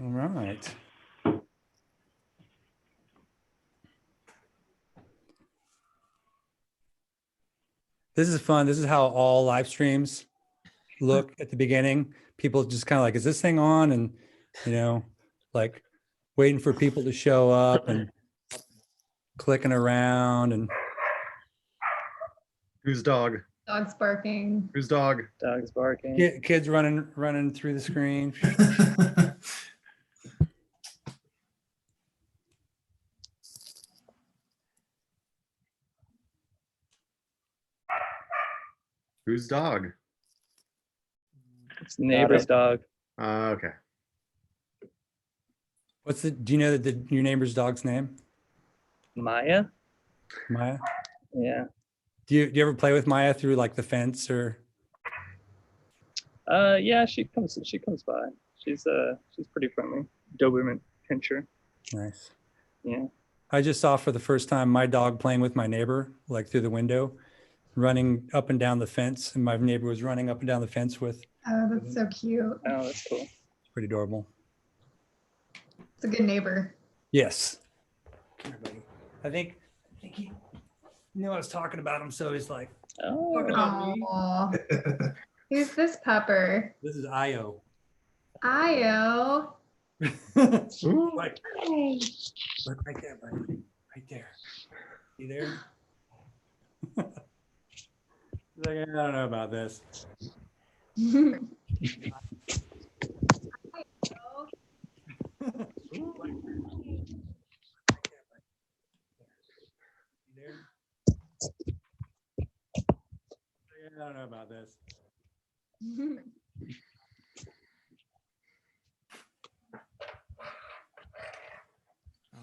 All right. This is fun. This is how all live streams look at the beginning. People just kind of like, is this thing on? And, like waiting for people to show up and clicking around. And Whose dog? Dog's barking. Whose dog? Dog's barking. kids running through the screen. Whose dog? It's the neighbor's dog. Okay. Do you know your neighbor's dog's name? Maya? Maya? Yeah. Do you ever play with Maya through like the fence or? Yeah, she comes by. She's pretty friendly. Doberman pinscher. Nice. Yeah. I just saw for the first time my dog playing with my neighbor, like through the window, running up and down the fence. And my neighbor was running up and down the fence with. Oh, that's so cute. Oh, that's cool. It's pretty adorable. It's a good neighbor. Yes. I think he knew I was talking about him, so he's like, Oh. talking about me. Aw. Who's this pupper? This is Io. Io. Like, Hey. look right there, buddy. Right there. You there? He's like, I don't know about this. I don't know about this.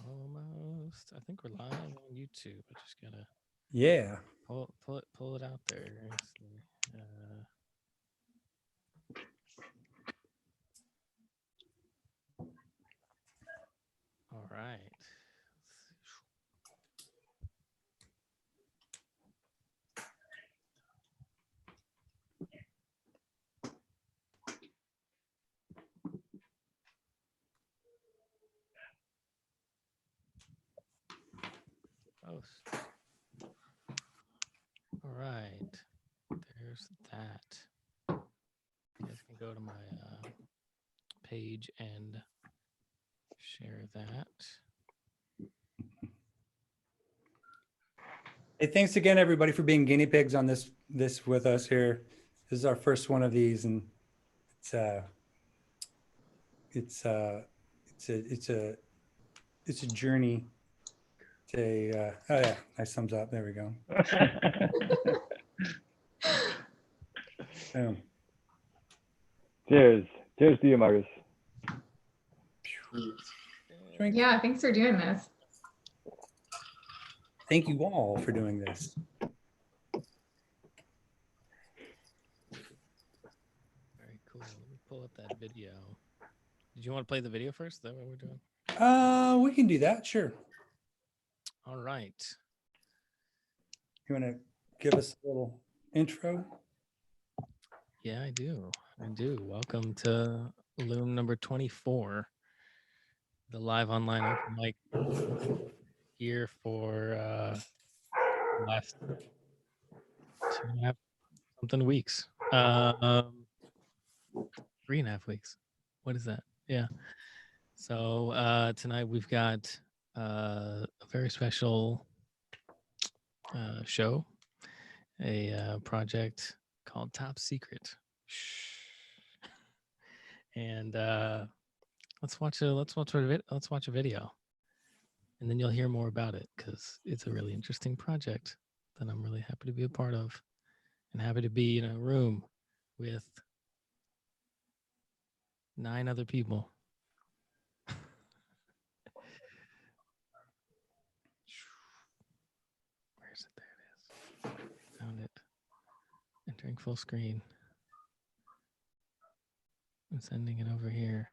Almost. I think we're live on YouTube. I just gotta Yeah. pull it out there. All right. Post. All right. There's that. You guys can go to my page and share that. Hey, thanks again, everybody, for being guinea pigs on this with us here. This is our first one of these, and it's a journey. Oh yeah, nice thumbs up. There we go. Boom. Cheers. Cheers to you, Marcus. Drink. Yeah, thanks for doing this. Thank you all for doing this. Very cool. Let me pull up that video. Did you want to play the video first? Is that what we're doing? We can do that. Sure. All right. You want to give us a little intro? Yeah, I do. Welcome to L.O.O.M number 24, the live online open mic here for the last 2.5 something weeks. 3.5 weeks. What is that? Yeah. So tonight we've got a very special show, a project called Top Secret. And let's watch a video, and then you'll hear more about it because it's a really interesting project that I'm really happy to be a part of, and happy to be in a room with 9 other people. Where is it? There it is. Found it. Entering full screen. I'm sending it over here.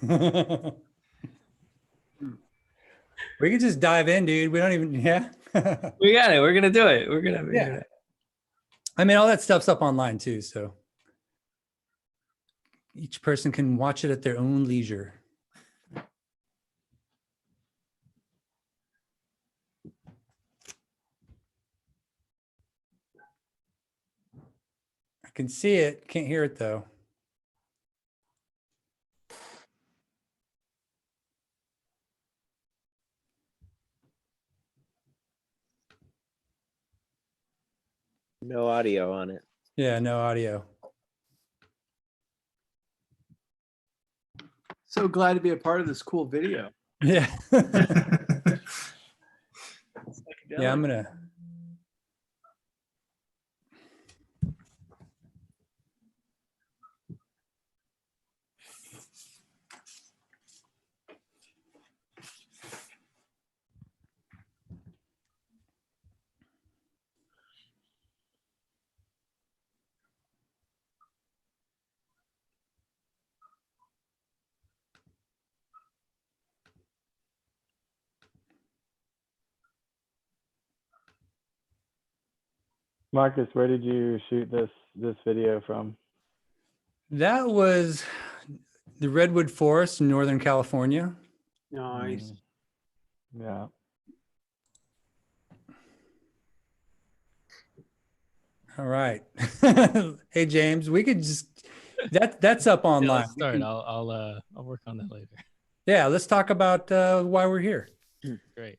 We can just dive in, dude. We don't even, yeah. We got it. We're gonna do it. We're gonna. Yeah. I mean, all that stuff's up online too. So each person can watch it at their own leisure. I can see it, can't hear it though. No audio on it. Yeah, no audio. So glad to be a part of this cool video. Yeah. Psychedelic. Yeah, I'm gonna. Marcus, where did you shoot this video from? That was the Redwood Forest in Northern California. Nice. Yeah. All right. Hey James, we could just that's up Yeah, online. let's start. I'll work on that later. Yeah, let's talk about why we're here. Great.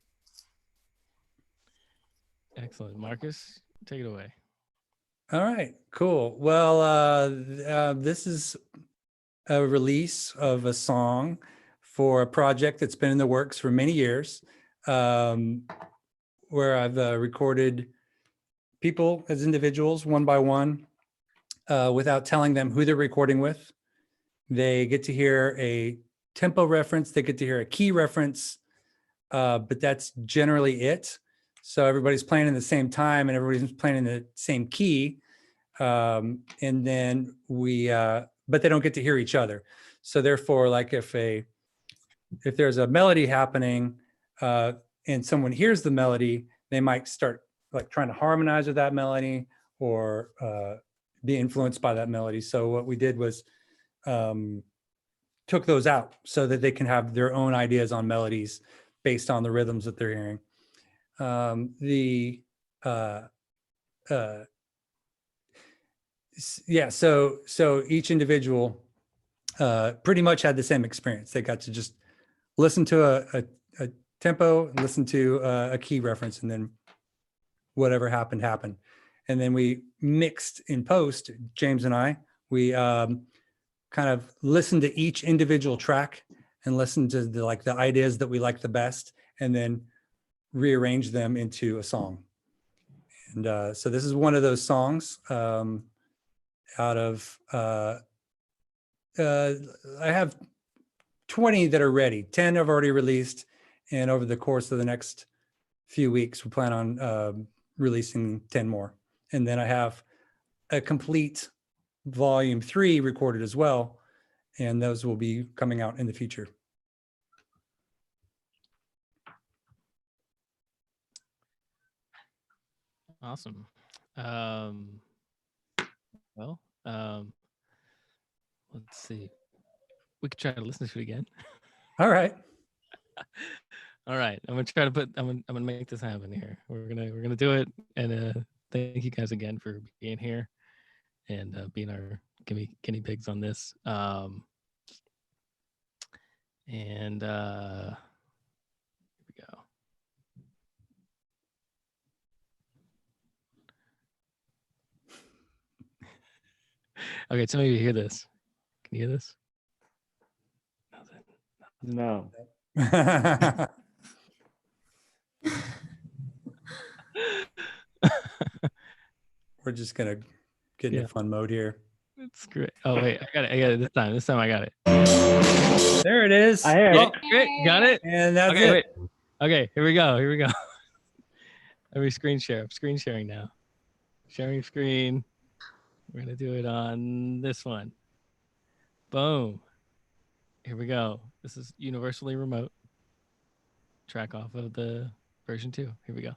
Excellent. Marcus, take it away. All right, cool. Well, this is a release of a song for a project that's been in the works for many years, where I've recorded people as individuals one by one without telling them who they're recording with. They get to hear a tempo reference, they get to hear a key reference, but that's generally it. So everybody's playing in the same time and everybody's playing in the same key. And then but they don't get to hear each other. So therefore, like if there's a melody happening and someone hears the melody, they might start like trying to harmonize with that melody or be influenced by that melody. So what we did was took those out so that they can have their own ideas on melodies based on the rhythms that they're hearing. Yeah, so each individual pretty much had the same experience. They got to just listen to a tempo, listen to a key reference, and then whatever happened. And then we mixed in post, James and I, we kind of listened to each individual track and listened to the ideas that we like the best, and then rearrange them into a song. And so this is one of those songs out of, I have 20 that are ready. 10 have already released. And over the course of the next few weeks, we plan on releasing 10 more. And then I have a complete volume 3 recorded as well. And those will be coming out in the future. Awesome. Well, let's see. We could try to listen to it again. All right. All right. I'm gonna try to I'm gonna make this happen here. We're gonna do it. And thank you guys again for being here and being our guinea pigs on this. And here we go. Okay, tell me if you hear this. Can you hear this? No. We're just gonna get into fun mode here. It's great. Oh wait, I got it this time. This time I got it. There it is. I hear Oh, it. great, got it. And that's Okay, it. wait. Okay, here we go. Let me screen share. I'm screen sharing now. Sharing screen. We're gonna do it on this one. Boom. Here we go. This is universally remote. Track off of the version 2. Here we go.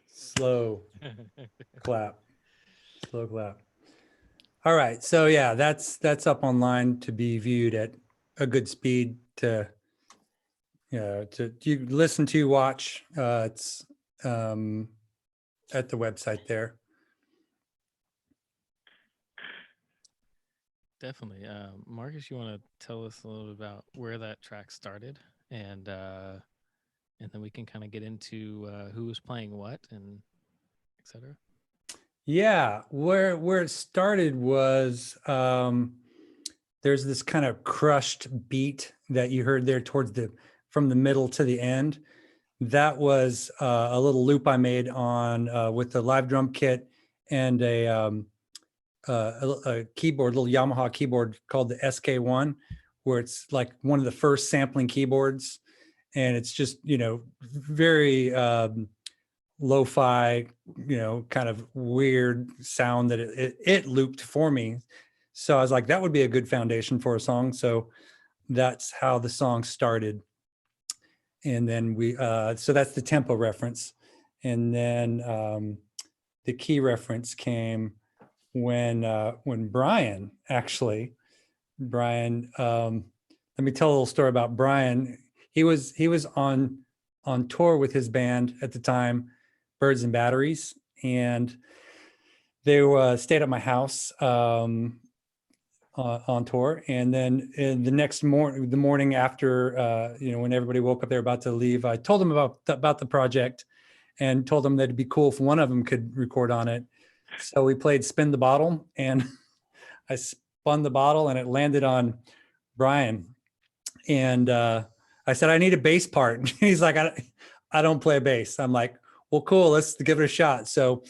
Slow clap. Slow clap. All right. So yeah, that's up online to be viewed at a good speed to to you listen to, watch. It's at the website there. Definitely. Marcus, you want to tell us a little bit about where that track started, and then we can kind of get into who was playing what and etc. Yeah, where it started was there's this kind of crushed beat that you heard there towards the from the middle to the end. That was a little loop I made on with the live drum kit and a keyboard, little Yamaha keyboard called the SK1, where it's like one of the first sampling keyboards, and it's just very lo-fi, kind of weird sound that it looped for me. So I was like, that would be a good foundation for a song. So that's how the song started. And then so that's the tempo reference. And then the key reference came when Brian, let me tell a little story about Brian. He was on tour with his band at the time, Birds and Batteries, and they stayed at my house on tour. And then the next morning, the morning after, when everybody woke up, they were about to leave, I told them about the project and told them that it'd be cool if one of them could record on it. So we played Spin the Bottle, and I spun the bottle and it landed on Brian. And I said, I need a bass part. He's like, I don't play bass. I'm like, well, cool, let's give it a shot. So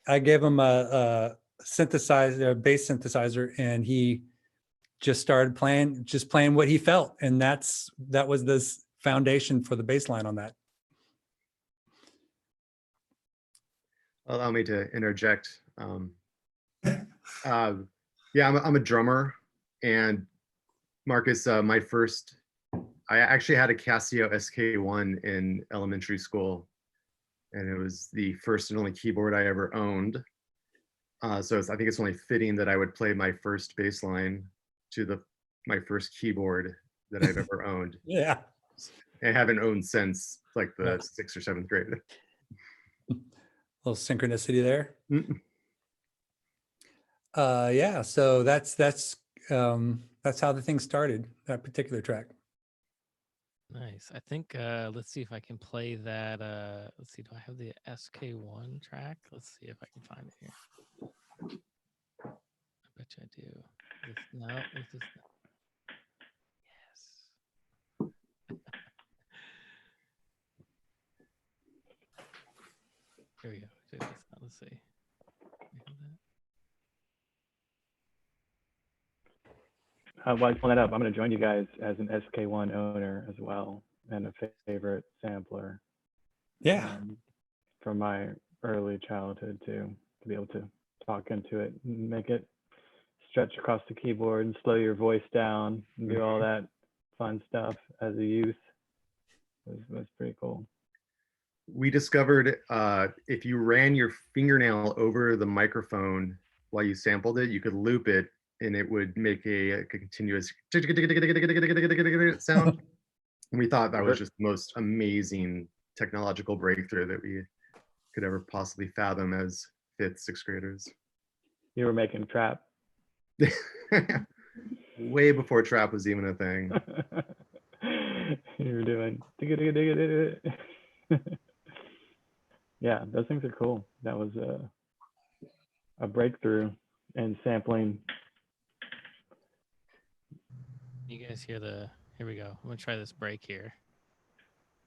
I gave him a synthesizer, a bass synthesizer, and he just started playing what he felt. And that was this foundation for the bass line on that. Allow me to interject. Yeah, I'm a drummer, and Marcus, I actually had a Casio SK1 in elementary school, and it was the first and only keyboard I ever owned. So I think it's only fitting that I would play my first bass line to my first keyboard that I've ever owned. Yeah. I haven't owned since like the Yeah. 6th or 7th grade. Little synchronicity there. Mm. Yeah, so that's how the thing started, that particular track. Nice. I think let's see if I can play that. Let's see, do I have the SK1 track? Let's see if I can find it here. I bet you I do. No, this is yes. Here we go. Check this out. Let's see. We have that. While I pull that up, I'm going to join you guys as an SK1 owner as well, and a favorite sampler. Yeah. From my early childhood too, to be able to talk into it and make it stretch across the keyboard and slow your voice down and do all that fun stuff as a youth was pretty cool. We discovered if you ran your fingernail over the microphone while you sampled it, you could loop it and it would make a continuous sound. And we thought that was just the most amazing technological breakthrough that we could ever possibly fathom as 5th, 6th graders. You were making trap. Way before trap was even a thing. You were doing yeah, those things are cool. That was a breakthrough in sampling. You guys hear here we go. I'm gonna try this break here.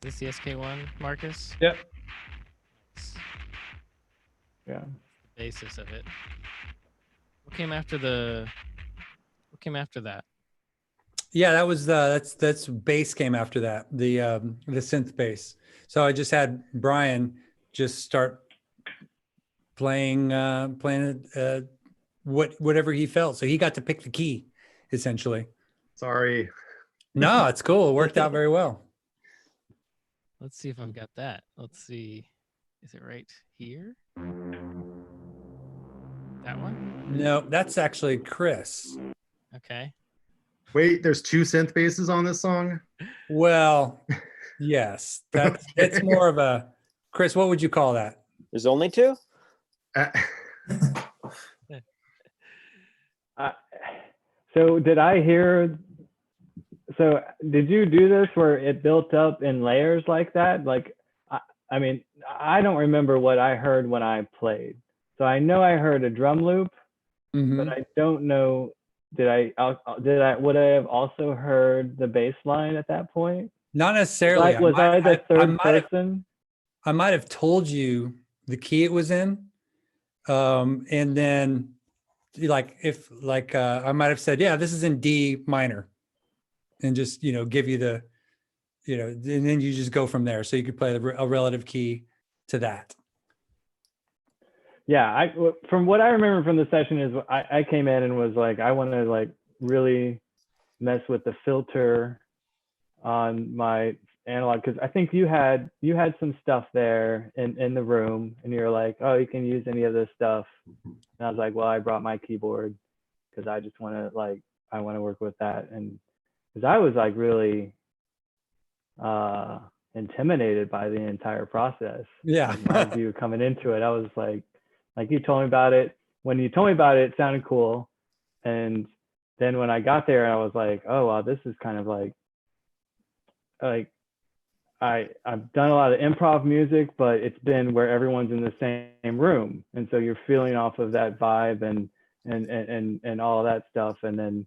Is this the SK1, Marcus? Yep. Nice. Yeah. Basis of it. What came after that? Yeah, that was that's bass came after that, the synth bass. So I just had Brian just start playing whatever he felt. So he got to pick the key, essentially. Sorry. No, it's cool. It worked out very well. Let's see if I've got that. Let's see. Is it right here? That one? No, that's actually Chris. Okay. Wait, there's 2 synth basses on this song? Well, yes, it's more of a Chris. What would you call that? There's only 2? So did I hear? So did you do this where it built up in layers like that? Like, I mean, I don't remember what I heard when I played. So I know I heard a drum loop, but I don't know. Would I have also heard the bass line at that point? Not necessarily. Was I the third person? I might have told you the key it was in, And then like if like I might have said, yeah, this is in D minor, and just give you the and then you just go from there. So you could play a relative key to that. Yeah, from what I remember from the session is I came in and was like, I want to like really mess with the filter on my analog, because I think you had some stuff there in the room, and you're like, oh, you can use any of this stuff. And I was like, well, I brought my keyboard because I just want to I want to work with that. And because I was like really intimidated by the entire process. Yeah. Like, my view coming into it, I was like you told me about it. When you told me about it, it sounded cool. And then when I got there, I was like, oh, wow, this is kind of like I've done a lot of improv music, but it's been where everyone's in the same room. And so you're feeling off of that vibe and all of that stuff. And then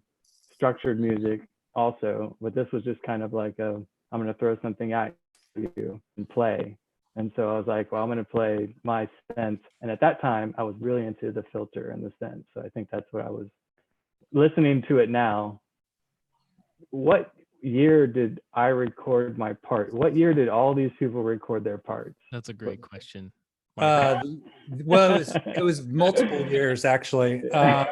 structured music also, but this was just kind of like I'm going to throw something at you and play. And so I was like, well, I'm going to play my sense. And at that time, I was really into the filter and the sense. So I think that's what I was listening to it now. What year did I record my part? What year did all these people record their parts? That's a great question. Well, it was multiple years actually. Go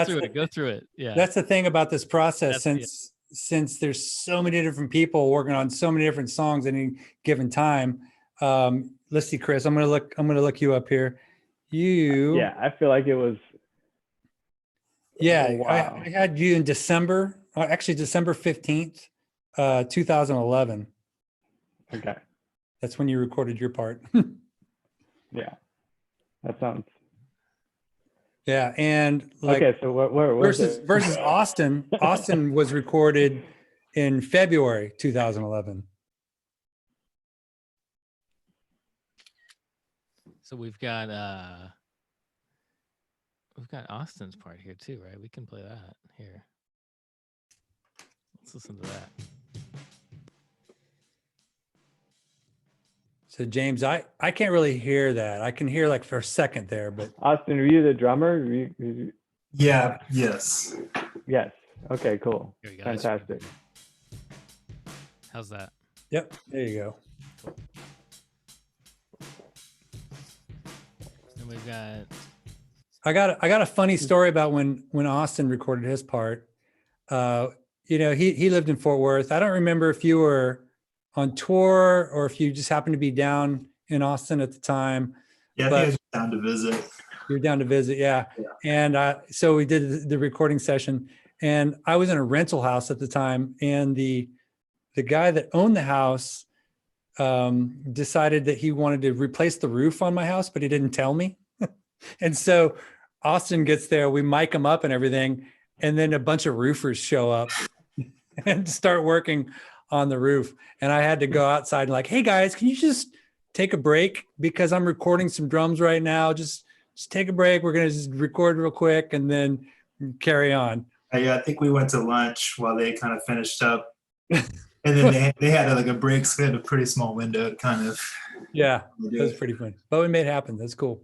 through it. Go through it. Yeah. That's the thing about this process. That's- Since there's so many different people working on so many different songs at any given time. Let's see, Chris. I'm gonna look you up here. Yeah, I feel like it was. Yeah, Oh, wow. I had you in December. Actually, December 15th, 2011. Okay. That's when you recorded your part. Yeah, that sounds. Yeah, and like Okay, so where versus Austin. Austin was recorded in February 2011. So we've got Austin's part here too, right? We can play that here. Let's listen to that. So James, I can't really hear that. I can hear like for a second there, but Austin, were you the drummer? Yeah. Yes. Yes. Okay, cool. Here we go. Fantastic. How's that? yep, there you go. And we've got I got a funny story about when Austin recorded his part. He lived in Fort Worth. I don't remember if you were on tour or if you just happened to be down in Austin at the time. Yeah, I But- think I was down to visit. You were down to visit, yeah. And so we did the recording session, and I was in a rental house at the time, and the guy that owned the house decided that he wanted to replace the roof on my house, but he didn't tell me. And so Austin gets there, we mic him up and everything, and then a bunch of roofers show up and start working on the roof. And I had to go outside and like, hey guys, can you just take a break? Because I'm recording some drums right now. Just take a break. We're going to just record real quick and then carry on. Yeah, I think we went to lunch while they kind of finished up. And then they had like a break, so they had a pretty small window to kind of Yeah, do that was it. pretty fun. But we made it happen. That's cool.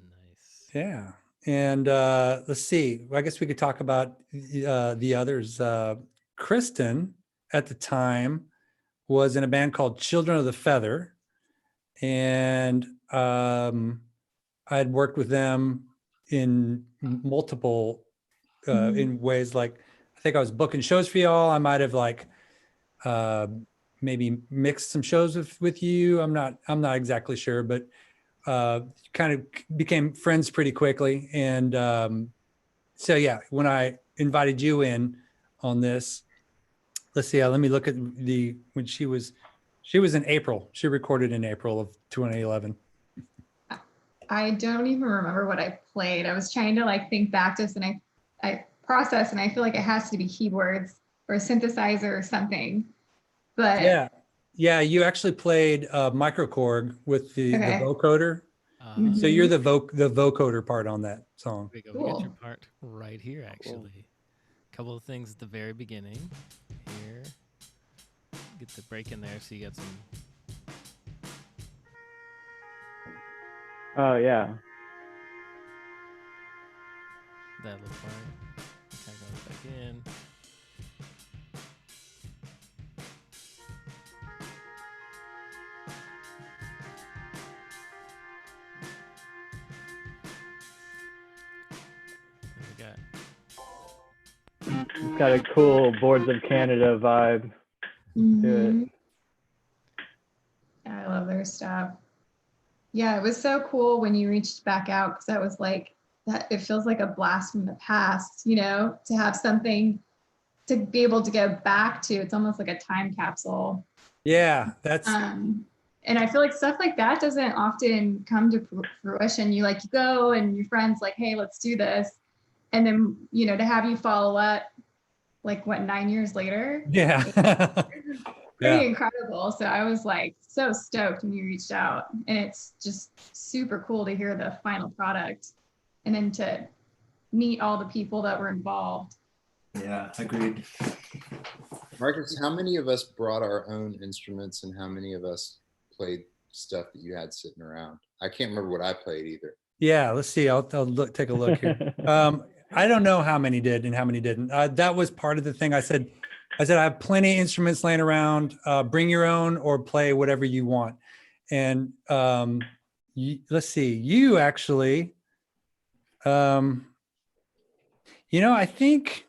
nice. Yeah. And let's see. I guess we could talk about the others. Kristen at the time was in a band called Children of the Feather. And I had worked with them in multiple in ways, like I think I was booking shows for y'all. I might have like maybe mixed some shows with you. I'm not exactly sure, but kind of became friends pretty quickly. And so yeah, when I invited you in on this, let's see, let me look at when she was in April. She recorded in April of 2011. I don't even remember what I played. I was trying to like think back to this, and I process, and I feel like it has to be keyboards or a synthesizer or something. But Yeah, you actually played microKORG with the Okay. vocoder. Mhm. So you're the vocoder part on that song. There we go. We got your Cool. part right here, actually. A couple of things at the very beginning. Here. Get the break in there so you got some Oh yeah. That looks like. Kind of goes back in. What we got? It's got a cool Boards of Canada vibe to Mhm. it. I love their stuff. Yeah, it was so cool when you reached back out because that was like that. It feels like a blast from the past, you know, to have something to be able to go back to. It's almost like a time capsule. Yeah, that's And I feel like stuff like that doesn't often come to fruition. You like you go and your friends like, hey, let's do this, and then you know to have you follow up, like what 9 years later, yeah. pretty Yeah. incredible. So I was like so stoked when you reached out, and it's just super cool to hear the final product, and then to meet all the people that were involved. Yeah, agreed. Marcus, how many of us brought our own instruments and how many of us played stuff that you had sitting around? I can't remember what I played either. Yeah, let's see. I'll look, take a look here. I don't know how many did and how many didn't. That was part of the thing. I said I have plenty of instruments laying around. Bring your own or play whatever you want. And let's see. You actually, you know, I think.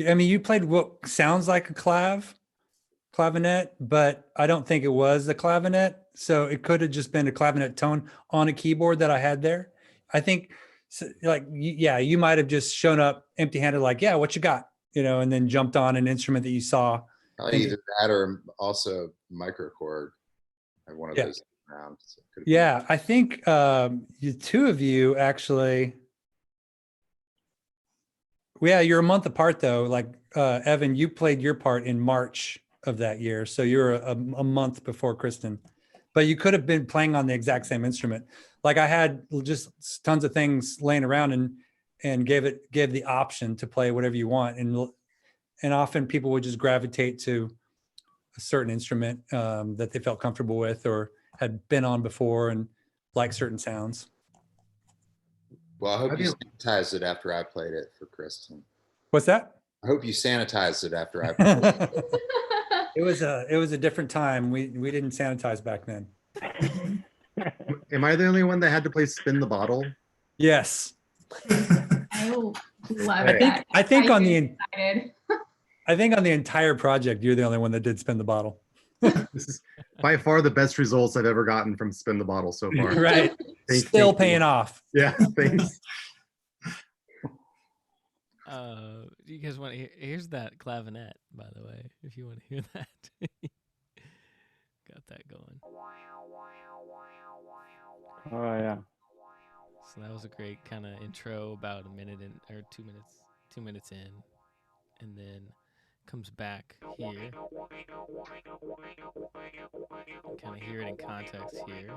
I mean, you played what sounds like a clavinet, but I don't think it was a clavinet. So it could have just been a clavinet tone on a keyboard that I had there. I think, like, yeah, you might have just shown up empty-handed, like, yeah, what you got, you know, and then jumped on an instrument that you saw. Probably either that or also microchord. I have one of Yeah. those around. So it could have been- Yeah, I think the two of you actually. Yeah, you're a month apart though. Like Evan, you played your part in March of that year, so you're a month before Kristen. But you could have been playing on the exact same instrument. Like I had just tons of things laying around and gave the option to play whatever you want, and often people would just gravitate to a certain instrument that they felt comfortable with or had been on before and like certain sounds. Well, I hope I you think- sanitized it after I played it for Kristen. What's that? I hope you sanitized it after I played it. It was a different time. We didn't sanitize back then. Am I the only one that had to play Spin the Bottle? Yes. I love I that. I think on the excited. I think on the entire project, you're the only one that did spin the bottle. This is by far the best results I've ever gotten from Spin the Bottle so far. Right. Thank Still you. paying off. Yeah, thanks. You guys want to hear? Here's that clavinet, by the way, if you want to hear that. Got that going. Oh yeah. So that was a great kind of intro, about a minute in or 2 minutes in, and then comes back here. Kind of hear it in context here.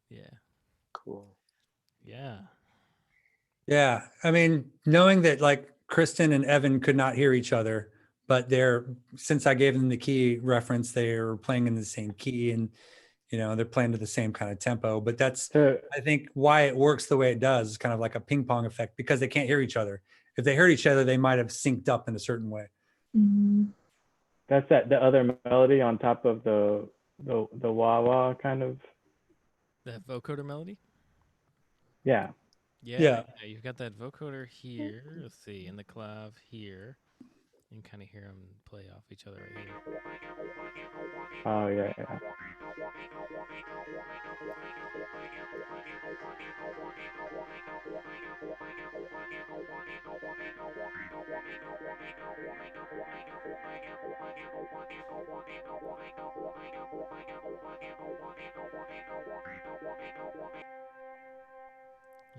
Yeah. Cool. Yeah. Yeah. I mean, knowing that like Kristen and Evan could not hear each other, but since I gave them the key reference, they were playing in the same key and, you know, they're playing to the same kind of tempo. But that's, So I think, why it works the way it does. It's kind of like a ping pong effect because they can't hear each other. If they heard each other, they might have synced up in a certain way. Mhm. that's the other melody on top of the wah wah kind of. That vocoder melody? Yeah. Yeah. You've got that vocoder here. Let's see, in the clav here. You can kind of hear them play off each other right here. Oh yeah. Yeah.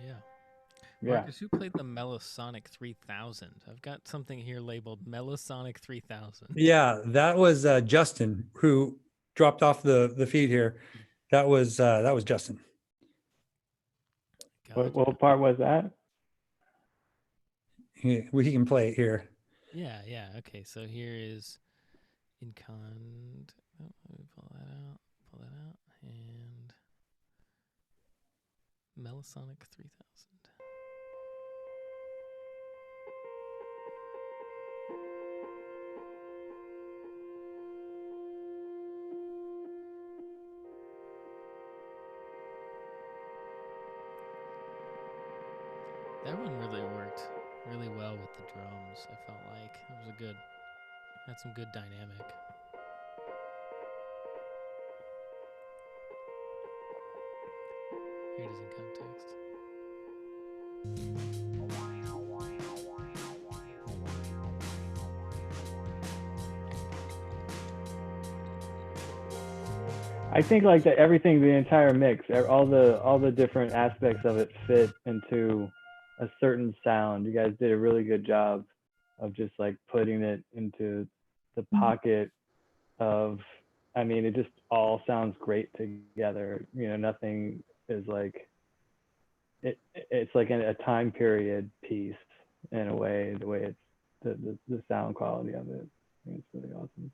Yeah. Yeah. Marcus, who played the Melosonic 3000? I've got something here labeled Melosonic 3000. Yeah, that was Justin who dropped off the feed here. That was Justin. What part was that? We can play it here. Yeah, yeah. Okay, so here is in con. Oh, let me pull that out. Pull that out. And Melisonic 3000. That one really worked really well with the drums. I felt like it was a good, had some good dynamic. Here it is in context. I think like that everything, the entire mix, all the different aspects of it fit into a certain sound. You guys did a really good job of just like putting it into the pocket of, I mean, it just all sounds great together. You know, nothing is like, it's like a time period piece in a way, the way it's, the sound quality of it. I think it's really awesome.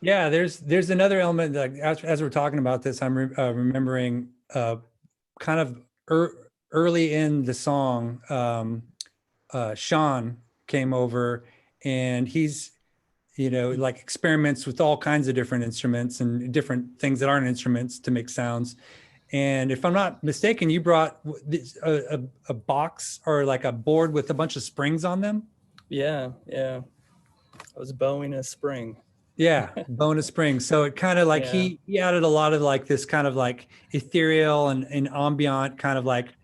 Yeah, there's another element that as we're talking about this, I'm remembering kind of early in the song, Sean came over and he's, you know, like experiments with all kinds of different instruments and different things that aren't instruments to make sounds. And if I'm not mistaken, you brought a box or like a board with a bunch of springs on them. Yeah, yeah. I was bowing a spring. Yeah, bonus spring. So it kind of like Yeah. he added a lot of like this kind of like ethereal and ambient kind of like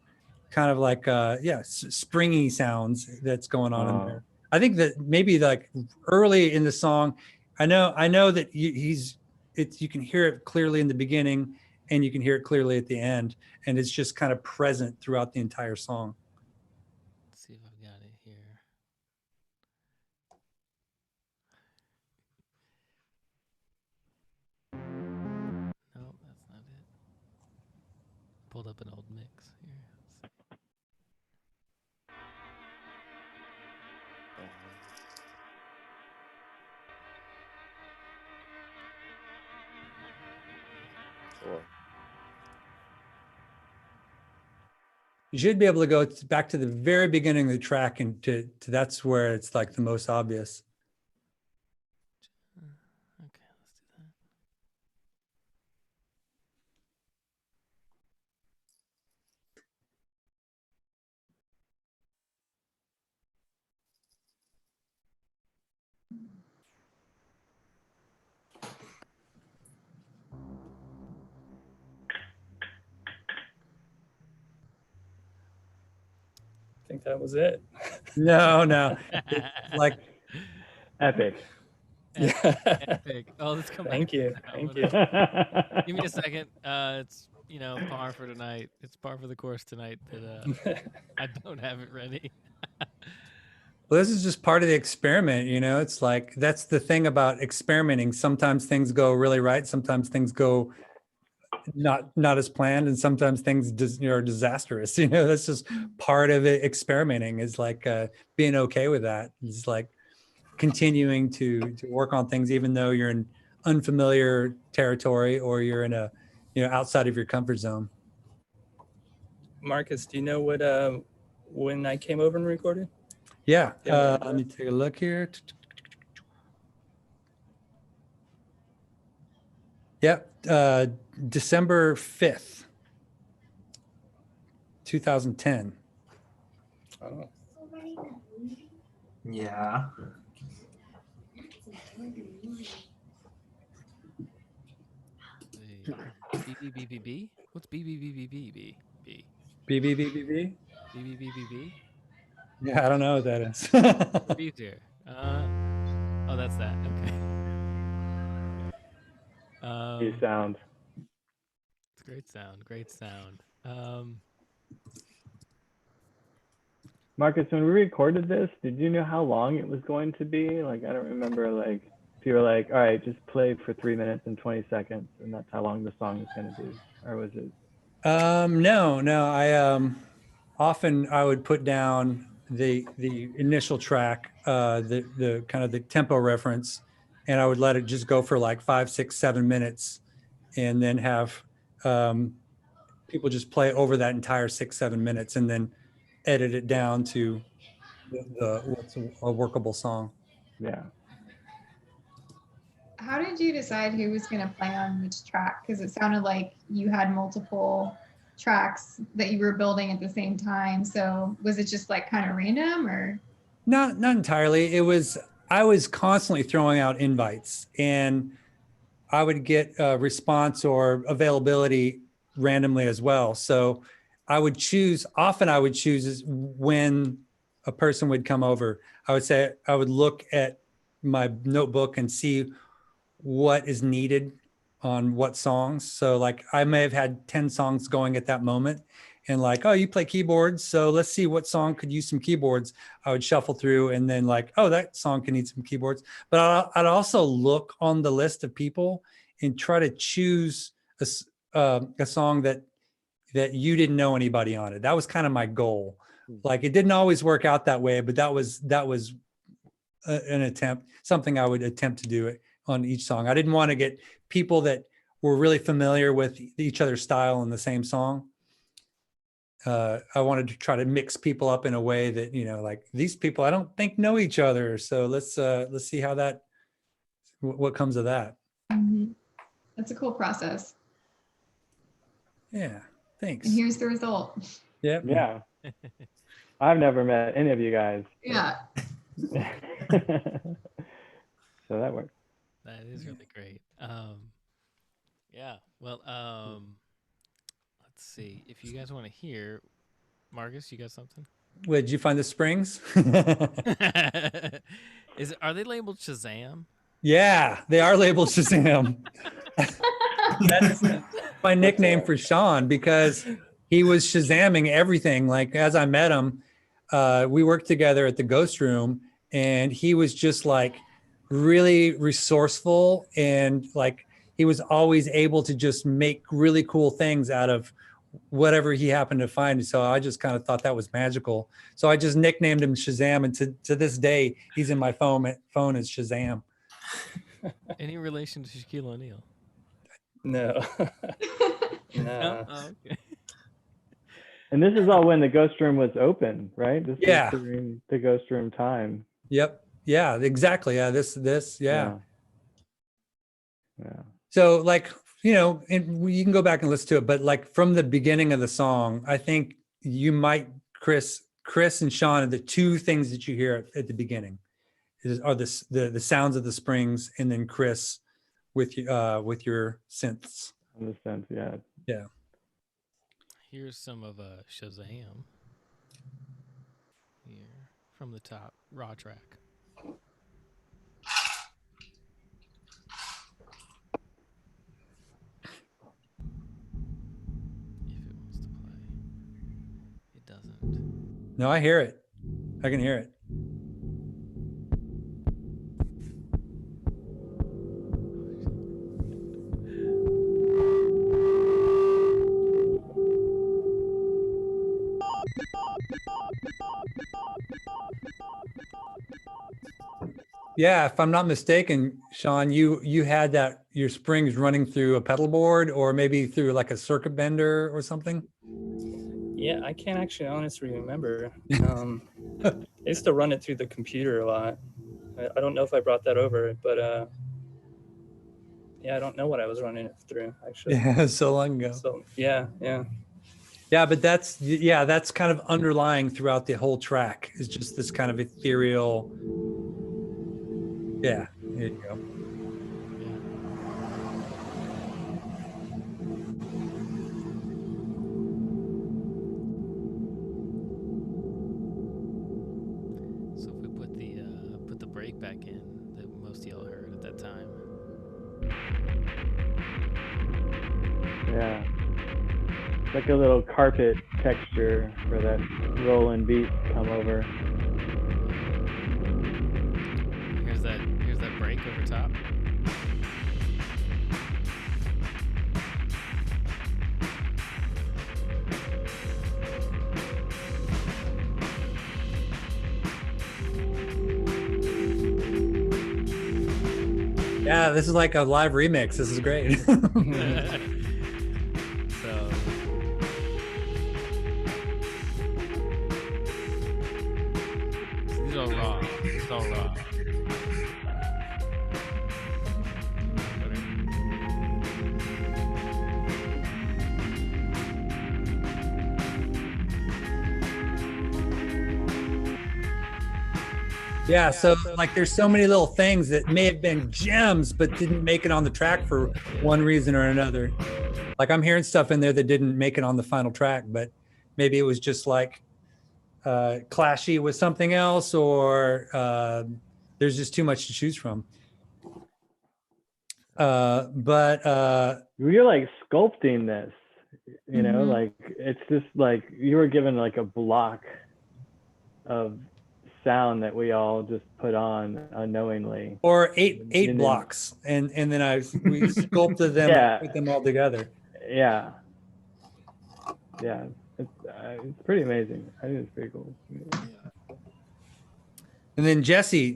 yeah, springy sounds that's going on in there. I think that maybe like early in the song, I know that you can hear it clearly in the beginning and you can hear it clearly at the end, and it's just kind of present throughout the entire song. Let's see if I've got it here. No, that's not it. Pulled up an old mix here. Cool. You should be able to go back to the very beginning of the track and to that's where it's like the most obvious. Okay, let's do that. I think that was it. No, it's like Epic. Epic. Oh, let's come Thank back. you. To that Thank one. you. Give me a second. It's par for tonight. It's par for the course tonight that I don't have it ready. Well, this is just part of the experiment, you know. It's like that's the thing about experimenting. Sometimes things go really right, sometimes things go not as planned, and sometimes things are disastrous. You know, that's just part of it. Experimenting is like being okay with that. It's like continuing to work on things even though you're in unfamiliar territory or you're in a outside of your comfort zone. Marcus, do you know what when I came over and recorded? Yeah, Yeah, let me take a look here. Yep, December 5th, 2010. Oh. Yeah. BBBBB? What's BBBBB? BBBBB? BBBBB? Yeah, I don't know what that is. B's here. Oh, that's that. Okay. New sound. It's great sound. Great sound. Marcus, when we recorded this, did you know how long it was going to be? Like, I don't remember, like, if you were like, all right, just play for 3 minutes and 20 seconds, and that's how long the song is going to be, or was it? No. I often I would put down the initial track, the kind of the tempo reference, and I would let it just go for like 5, 6, 7 minutes, and then have people just play over that entire 6, 7 minutes, and then edit it down to the what's a workable song. Yeah. How did you decide who was going to play on which track? Because it sounded like you had multiple tracks that you were building at the same time. So was it just like kind of random or? Not entirely. I was constantly throwing out invites, and I would get a response or availability randomly as well. So I would choose, often I would choose is when a person would come over. I would say, I would look at my notebook and see what is needed on what songs. So like I may have had 10 songs going at that moment, and like, oh, you play keyboards, so let's see what song could use some keyboards. I would shuffle through, and then like, oh, that song can need some keyboards. But I'd also look on the list of people and try to choose a song that you didn't know anybody on it. That was kind of my goal. Like it didn't always work out that way, but that was an attempt, something I would attempt to do it on each song. I didn't want to get people that were really familiar with each other's style in the same song. I wanted to try to mix people up in a way that, you know, like these people I don't think know each other. So let's see how what comes of that. Mhm. That's a cool process. Yeah, thanks. And here's the result. Yep. Yeah. I've never met any of you guys. Yeah. So that works. That is really great. Yeah. Well, let's see. If you guys want to hear, Marcus, you got something? Wait, did you find the springs? Are they labeled Shazam? Yeah, they are labeled Shazam. That's my nickname for Sean, because he was Shazamming everything. Like as I met him, we worked together at the Ghost Room, and he was just like really resourceful, and like he was always able to just make really cool things out of whatever he happened to find. So I just kind of thought that was magical. So I just nicknamed him Shazam, and to this day, he's in my phone as Shazam. Any relation to Shaquille O'Neal? No. No? Oh, okay. And this is all when the Ghost Room was open, right? This Yeah. is during the Ghost Room time. Yep. Yeah, exactly. Yeah, yeah. Yeah. So like, you know, and you can go back and listen to it, but like from the beginning of the song, I think you might, Chris and Sean are the two things that you hear at the beginning are the sounds of the springs, and then Chris with your synths. In the sense, yeah. Yeah. Here's some of Shazam. Here from the top, raw track. If it wants to play, it doesn't. No, I hear it. I can hear it. Yeah, if I'm not mistaken, Sean, you had your springs running through a pedal board, or maybe through like a circuit bender or something. Yeah, I can't actually honestly remember. I used to run it through the computer a lot. I don't know if I brought that over, but yeah, I don't know what I was running it through actually. Yeah, so long ago. So yeah. Yeah, but that's kind of underlying throughout the whole track is just this kind of ethereal. Yeah, there you go. So if we put the break back in that most of y'all heard at that time. Yeah. It's like a little carpet texture for that rolling beat come over. Here's that break over top. Yeah, this is like a live remix. This is great. So these are raw. This is all raw. Yeah, so like there's so many little things that may have been gems but didn't make it on the track for one reason or another. Like I'm hearing stuff in there that didn't make it on the final track, but maybe it was just like clashy with something else, or there's just too much to choose from. But You're like sculpting this, you know, Mhm. like it's just like you were given like a block of sound that we all just put on unknowingly. or eight And then- blocks, and then we sculpted them Yeah. and put them all together. Yeah. Yeah. It's pretty amazing. I think it's pretty cool. And then Jesse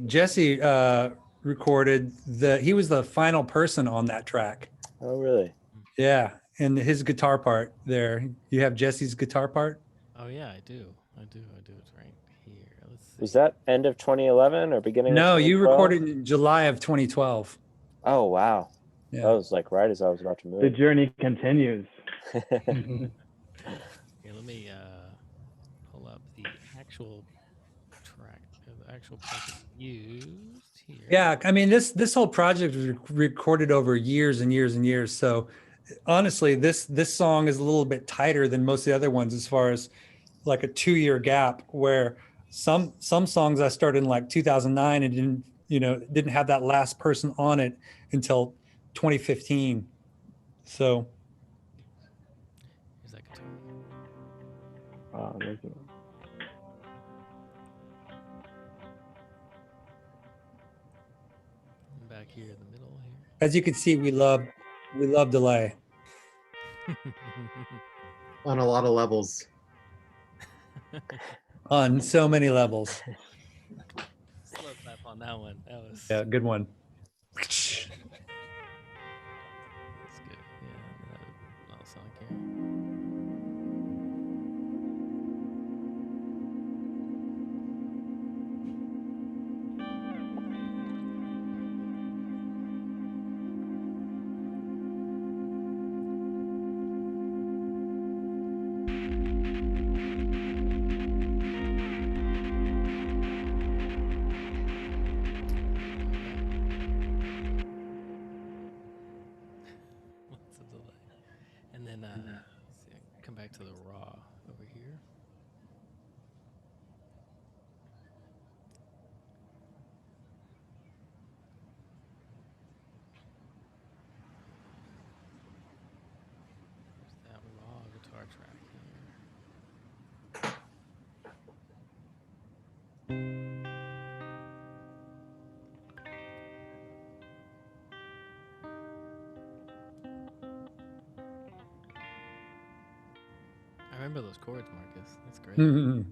recorded he was the final person on that track. Oh, really? Yeah, and his guitar part there. You have Jesse's guitar part. Oh yeah, I do. It's right here. Let's see. Was that end of 2011 or beginning of No, you 2012? recorded in July of 2012. Oh, wow. Yeah. That was like right as I was about to The move. journey continues. Here, let me pull up the actual track, the actual project used here. Yeah, I mean this whole project was recorded over years and years and years. So honestly, this song is a little bit tighter than most of the other ones as far as like a 2-year gap, where some songs I started in like 2009 and didn't have that last person on it until 2015. So Here's that guitar. Wow, I'm back here in the middle as you can see, we love delay. here. On a lot of levels. On so many levels. Slow clap on that one. That was Yeah, good one. that's good. Yeah, that'll sound like here. What's the delay? And then let's see, come back to the raw over here. There's that raw guitar track here. I remember those chords, Marcus. That's great. Mhm.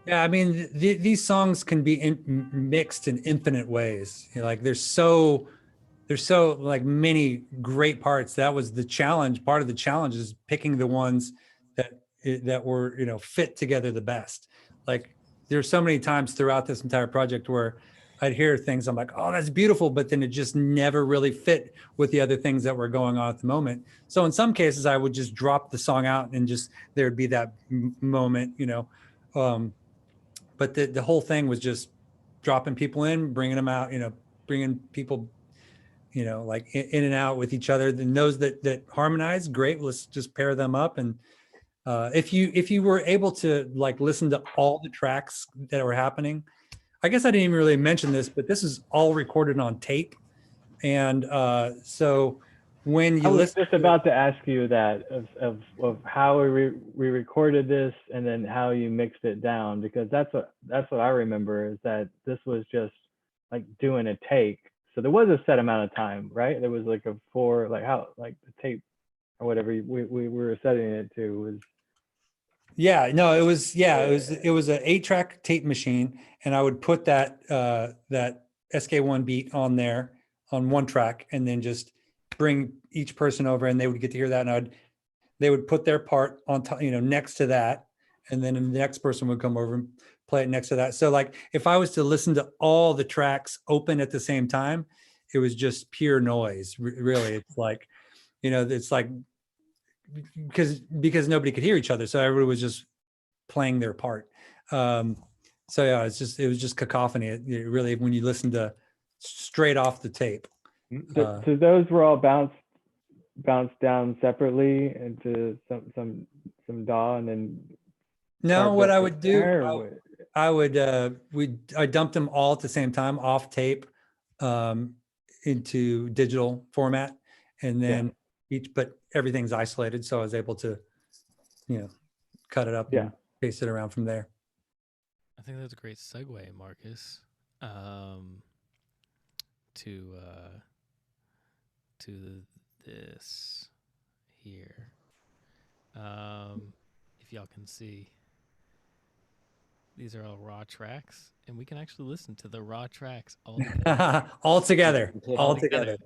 Yeah, I mean, these songs can be mixed in infinite ways. Like there's so like many great parts. That was the challenge. Part of the challenge is picking the ones that were fit together the best. Like there's so many times throughout this entire project where I'd hear things, I'm like, oh, that's beautiful, but then it just never really fit with the other things that were going on at the moment. So in some cases, I would just drop the song out and just there'd be that moment, but the whole thing was just dropping people in, bringing them out, bringing people, like in and out with each other. And those that harmonize, great. Let's just pair them up. And if you were able to like listen to all the tracks that were happening, I guess I didn't even really mention this, but this is all recorded on tape. And so when you I was listen, just about to ask you that of how we recorded this and then how you mixed it down, because that's what I remember is that this was just like doing a take. So there was a set amount of time, right? There was like the tape or whatever we were setting it to was Yeah, no, it was an 8-track tape machine, and I would put that SK1 beat on there on one track, and then just bring each person over, and they would get to hear that, and they would put their part on top, next to that, and then the next person would come over and play it next to that. So like if I was to listen to all the tracks open at the same time, it was just pure noise. Really, it's like, it's like because nobody could hear each other, so everybody was just playing their part. So yeah, it was just cacophony. It really, when you listen to straight off the tape. So those were all bounced down separately into some DAW, and then No, what carved up I from would do, there, or what? I dumped them all at the same time off tape into digital format, and then but everything's isolated, so I was able to, cut it up and paste it around from there. I think that's a great segue, Marcus, to this here. If y'all can see, these are all raw tracks, and we can actually listen to the raw tracks all together. all together.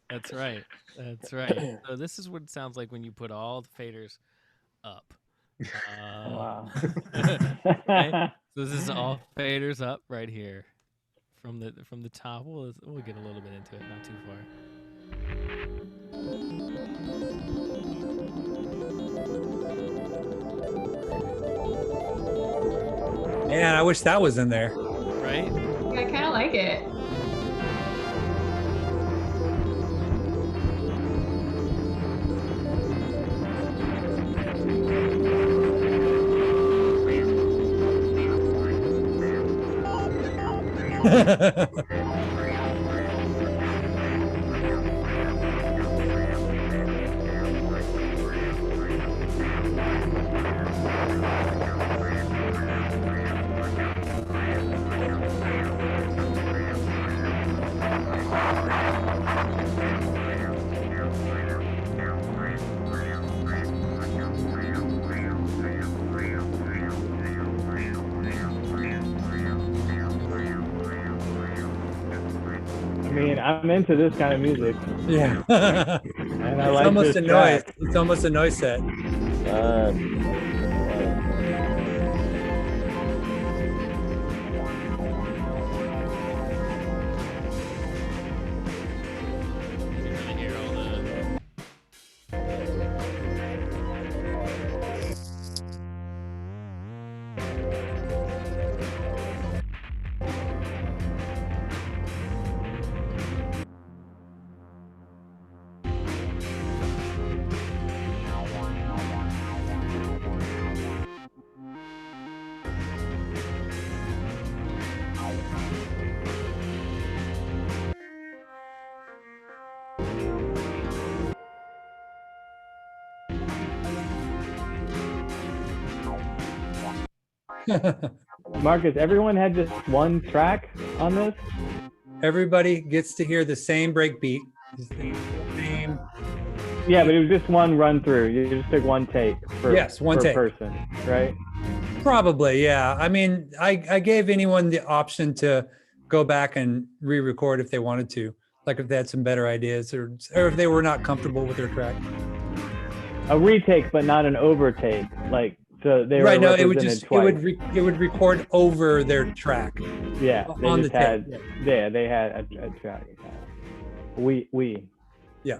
That's right. That's right. So this is what it sounds like when you put all the faders up. Wow. Okay? So this is all faders up right here from the top. We'll get a little bit into it, not too far. Man, I wish that was in there. Right? I kind of like it. I mean, I'm into this kind of music. Yeah. And I It's like almost this a noise. track. It's almost a noise set. You can really hear all the Marcus, everyone had just one track on this? Everybody gets to hear the same break beat. The same. Yeah, but it was just one run through. You just took one take per take. person, right? Probably, yeah. I mean, I gave anyone the option to go back and re-record if they wanted to, like if they had some better ideas or if they were not comfortable with their track. A retake, but not an overtake. Like, so they were Right. No, represented it would just twice. it would record over their track. Yeah, they on just the had tape. they had a track. We. Yeah.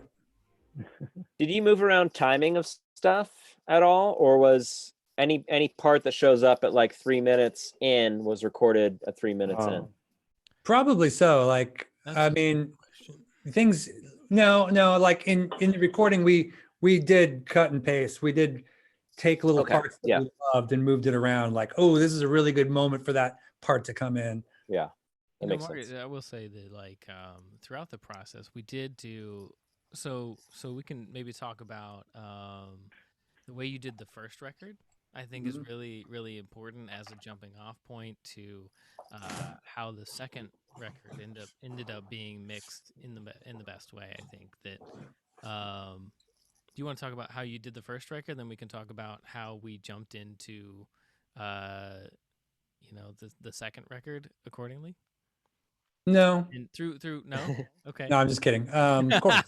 Did you move around timing of stuff at all, or was any part that shows up at like 3 minutes in was recorded at 3 minutes in? Probably so. Like, I mean, things. No. Like in the recording, we did cut and paste. We did take little parts that we loved and moved it around. Like, oh, this is a really good moment for that part to come in. Yeah, that makes Margaret, sense. I will say that, like, throughout the process, we did do so we can maybe talk about the way you did the first record. I think is really, really important as a jumping off point to how the second record ended up being mixed in the best way. I think that Do you want to talk about how you did the first record? Then we can talk about how we jumped into, the second record accordingly. No, And through no, okay. no, I'm just kidding. Of course.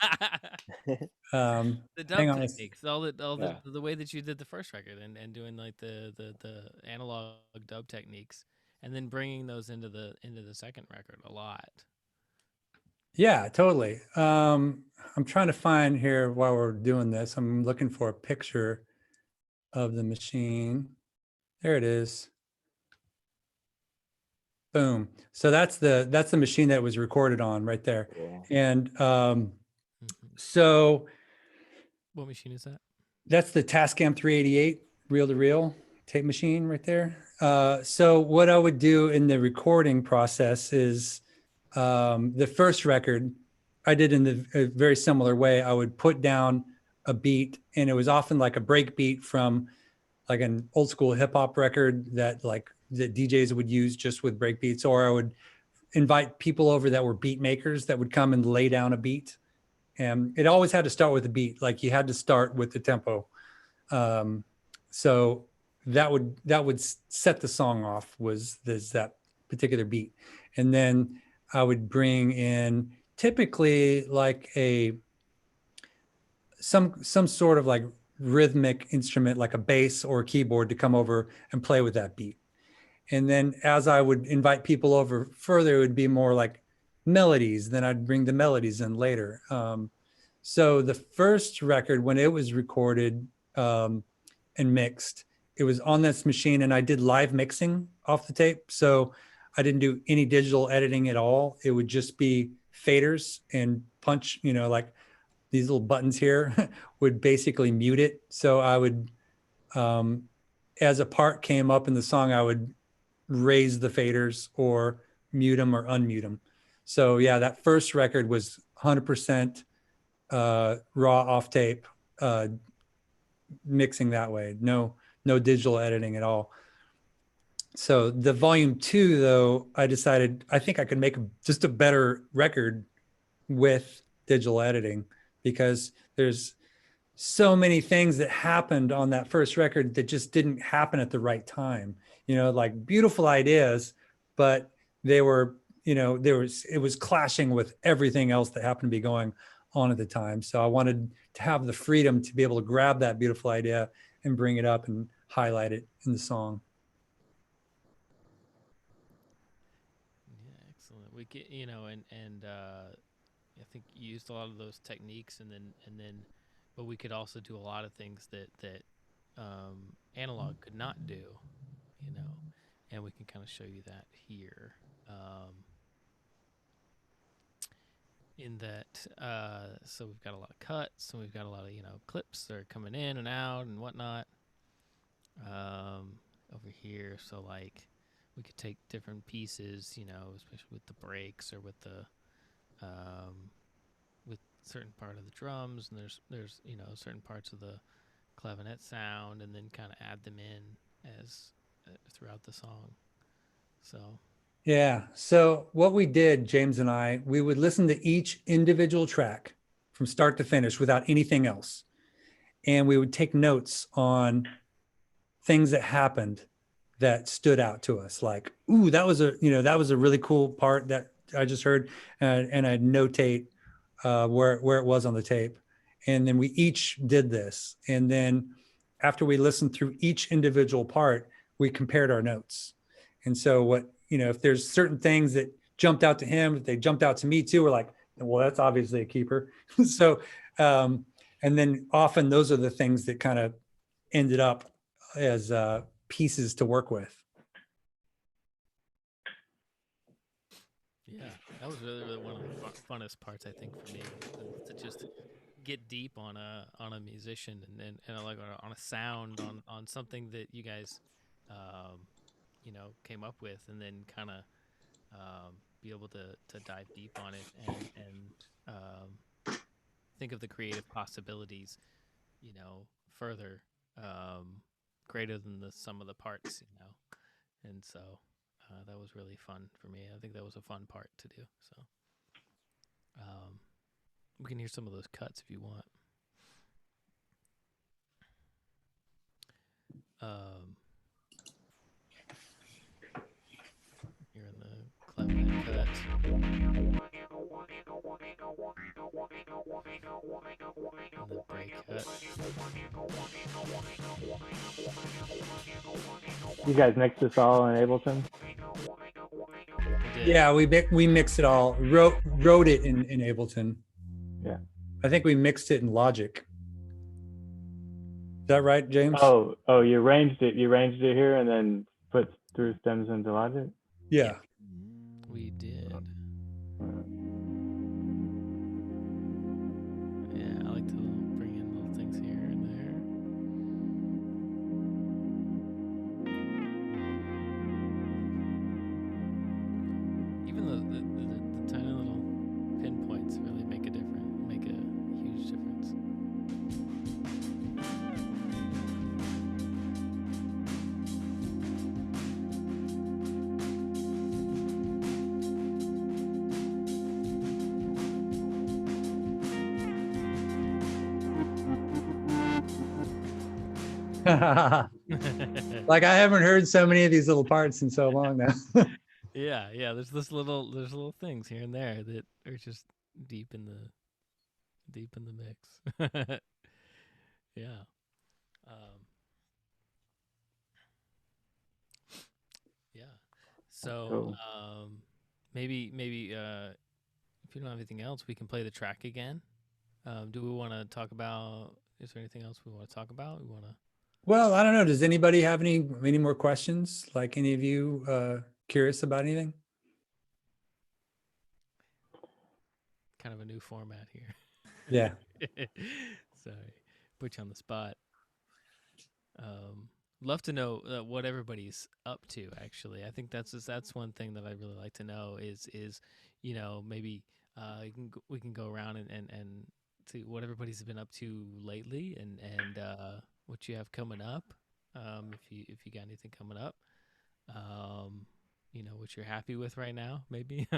The Hang dub on. techniques, all Yeah. the way that you did the first record, and doing like the analog dub techniques, and then bringing those into the second record a lot. Yeah, totally. I'm trying to find here while we're doing this. I'm looking for a picture of the machine. There it is. Boom. So that's the machine that was recorded on right there. Cool. And Mhm. so What machine is that? that's the Tascam 388 reel-to-reel tape machine right there. So what I would do in the recording process is the first record I did in a very similar way. I would put down a beat, and it was often like a break beat from like an old school hip hop record that like the DJs would use just with break beats, or I would invite people over that were beat makers that would come and lay down a beat. And it always had to start with a beat. Like you had to start with the tempo. So that would set the song off, was there's that particular beat. And then I would bring in typically like some sort of like rhythmic instrument, like a bass or a keyboard, to come over and play with that beat. And then as I would invite people over further, it would be more like melodies. Then I'd bring the melodies in later. So the first record, when it was recorded and mixed, it was on this machine, and I did live mixing off the tape. So I didn't do any digital editing at all. It would just be faders and punch, like these little buttons here would basically mute it. So I would, as a part came up in the song, I would raise the faders or mute them or unmute them. So yeah, that first record was 100% raw off tape, mixing that way. No digital editing at all. So the volume 2, though, I decided I think I could make just a better record with digital editing, because there's so many things that happened on that first record that just didn't happen at the right time. Like beautiful ideas, but they were, it was clashing with everything else that happened to be going on at the time. So I wanted to have the freedom to be able to grab that beautiful idea and bring it up and highlight it in the song. Yeah, excellent. We get and I think you used a lot of those techniques, and then, but we could also do a lot of things that analog could not do, and we can kind of show you that here. In that, so we've got a lot of cuts, and we've got a lot of clips that are coming in and out and whatnot. Over here, so like we could take different pieces, especially with the breaks or with the with certain part of the drums, and there's certain parts of the clavinet sound, and then kind of add them in as throughout the song. So Yeah. So what we did, James and I, we would listen to each individual track from start to finish without anything else. And we would take notes on things that happened that stood out to us. Like, ooh, that was a really cool part that I just heard. And I'd notate where it was on the tape. And then we each did this. And then after we listened through each individual part, we compared our notes. And so if there's certain things that jumped out to him, if they jumped out to me too, we're like, well, that's obviously a keeper. So, and then often those are the things that kind of ended up as pieces to work with. yeah, that was really one of the funnest parts, I think, for me, to just get deep on a musician and like on a sound, on something that you guys came up with, and then kind of be able to dive deep on it and think of the creative possibilities, further, greater than the sum of the parts, and so that was really fun for me. I think that was a fun part to do. So we can hear some of those cuts if you want. Here in the clavinet cut. And the break cut. You guys mixed this all in Ableton? We did. Yeah, we mixed it all. Wrote it in Ableton. Yeah. I think we mixed it in Logic. Is that right, James? Oh, you arranged it. You arranged it here and then put through stems into Logic. Yeah. We did. Yeah, I like to bring in little things here and there. Even the tiny little pinpoints really make a huge difference. Like I haven't heard so many of these little parts in so long now. Yeah, there's little things here and there that are just deep in the mix. Yeah. Yeah. So Cool. maybe if you don't have anything else, we can play the track again. Do we want to talk about? Is there anything else we want to talk about? We want to. Well, I don't know. Does anybody have any more questions? Like any of you curious about anything? Kind of a new format here. Yeah. Sorry, put you on the spot. Love to know what everybody's up to. Actually, I think that's one thing that I really like to know is maybe we can go around and see what everybody's been up to lately and what you have coming up. If you got anything coming up, what you're happy with right now, maybe.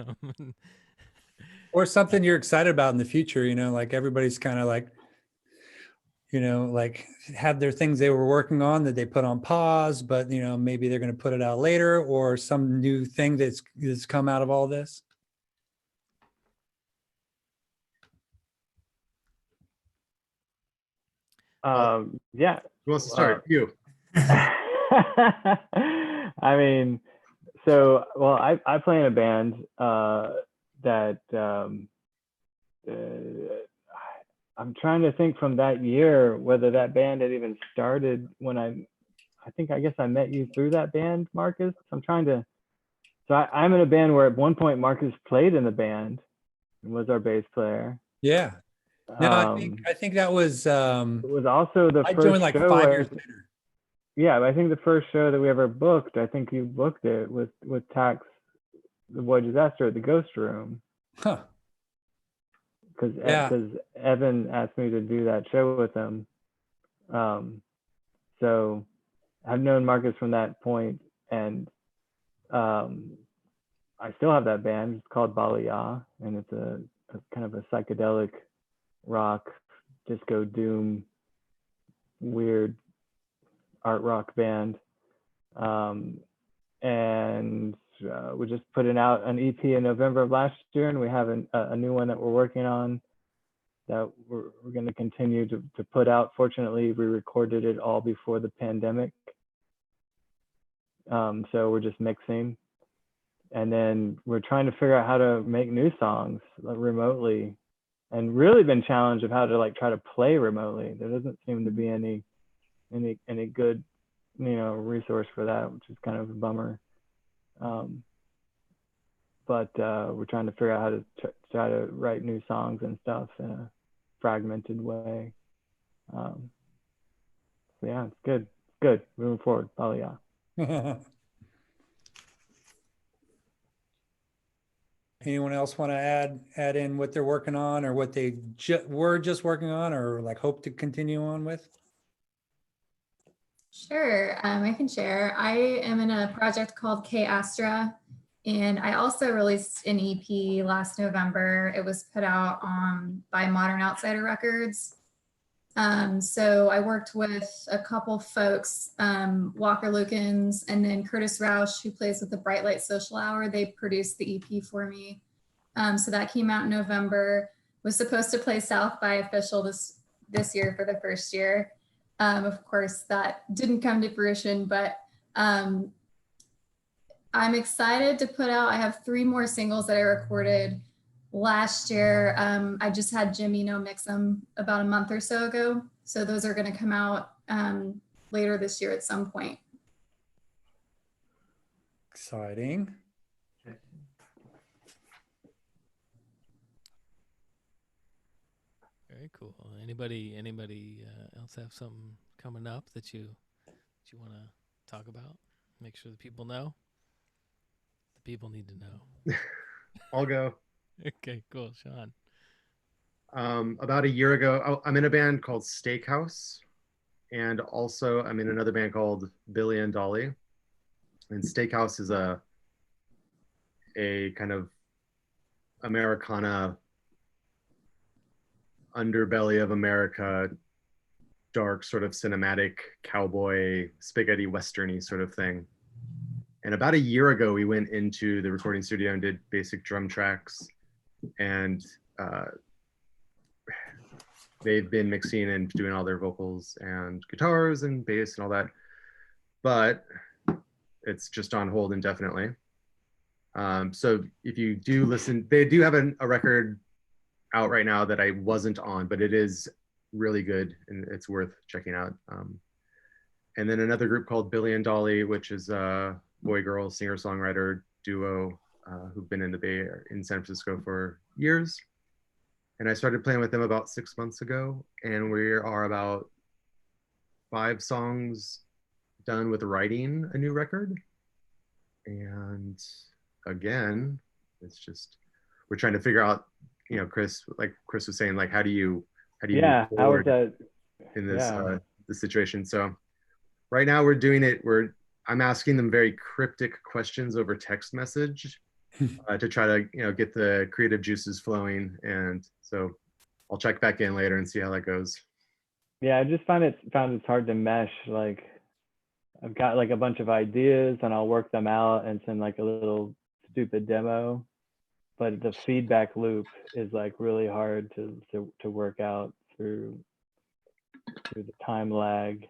Or something you're excited about in the future, like everybody's kind of like, like have their things they were working on that they put on pause, but maybe they're going to put it out later, or some new thing that's come out of all this. Yeah. Who wants to start? You. I mean, so well, I play in a band that I'm trying to think from that year whether that band had even started when I guess I met you through that band, Marcus. I'm trying to. So I'm in a band where at one point Marcus played in the band and was our bass player. Yeah. No, I think that was. It was also the I first joined like show 5 where, years later. yeah, I think the first show that we ever booked, I think you booked it with Tax, the Boy Disaster at the Ghost Room. Huh. Because Yeah. Evan asked me to do that show with him. So I've known Marcus from that point, and I still have that band. It's called Balaya, and it's a kind of a psychedelic rock, disco doom, weird art rock band. And we just put out an EP in November of last year, and we have a new one that we're working on that we're going to continue to put out. Fortunately, we recorded it all before the pandemic. So we're just mixing. And then we're trying to figure out how to make new songs remotely, and really been challenged of how to like try to play remotely. There doesn't seem to be any good, resource for that, which is kind of a bummer. But we're trying to figure out how to try to write new songs and stuff in a fragmented way. So yeah, it's good. It's good. Moving forward, probably, yeah. Anyone else want to add in what they're working on, or what they were just working on, or like hope to continue on with? Sure, I can share. I am in a project called K Astra, and I also released an EP last November. It was put out by Modern Outsider Records. So I worked with a couple folks, Walker Lukens and then Curtis Roush, who plays with the Bright Light Social Hour. They produced the EP for me. So that came out in November. Was supposed to play South by Official this year for the first year. Of course, that didn't come to fruition, but I'm excited to put out. I have 3 more singles that I recorded last year. I just had Jimmy mix them about a month or so ago. So those are going to come out later this year at some point. Exciting. Very cool. Anybody else have something coming up that you want to talk about? Make sure the people know. The people need to know. I'll go. Okay, cool, Sean. About a year ago, I'm in a band called Steakhouse, and also I'm in another band called Billy and Dolly. And Steakhouse is a kind of Americana underbelly of America, dark sort of cinematic cowboy spaghetti westerny sort of thing. And about a year ago, we went into the recording studio and did basic drum tracks, and they've been mixing and doing all their vocals and guitars and bass and all that, but it's just on hold indefinitely. So if you do listen, they do have a record out right now that I wasn't on, but it is really good and it's worth checking out. And then another group called Billy and Dolly, which is a boy-girl singer-songwriter duo who've been in the Bay Area, in San Francisco for years. And I started playing with them about 6 months ago, and we are about 5 songs done with writing a new record. And again, it's just, we're trying to figure out, you know, Chris, like Chris was saying, like, how do you move how was forward that? in this this situation? So right now we're doing it, I'm asking them very cryptic questions over text message to try to, you know, get the creative juices flowing. And so I'll check back in later and see how that goes. Yeah, I just found it's hard to mesh. Like, I've got like a bunch of ideas and I'll work them out and send like a little stupid demo, but the feedback loop is like really hard to work out through the time lag.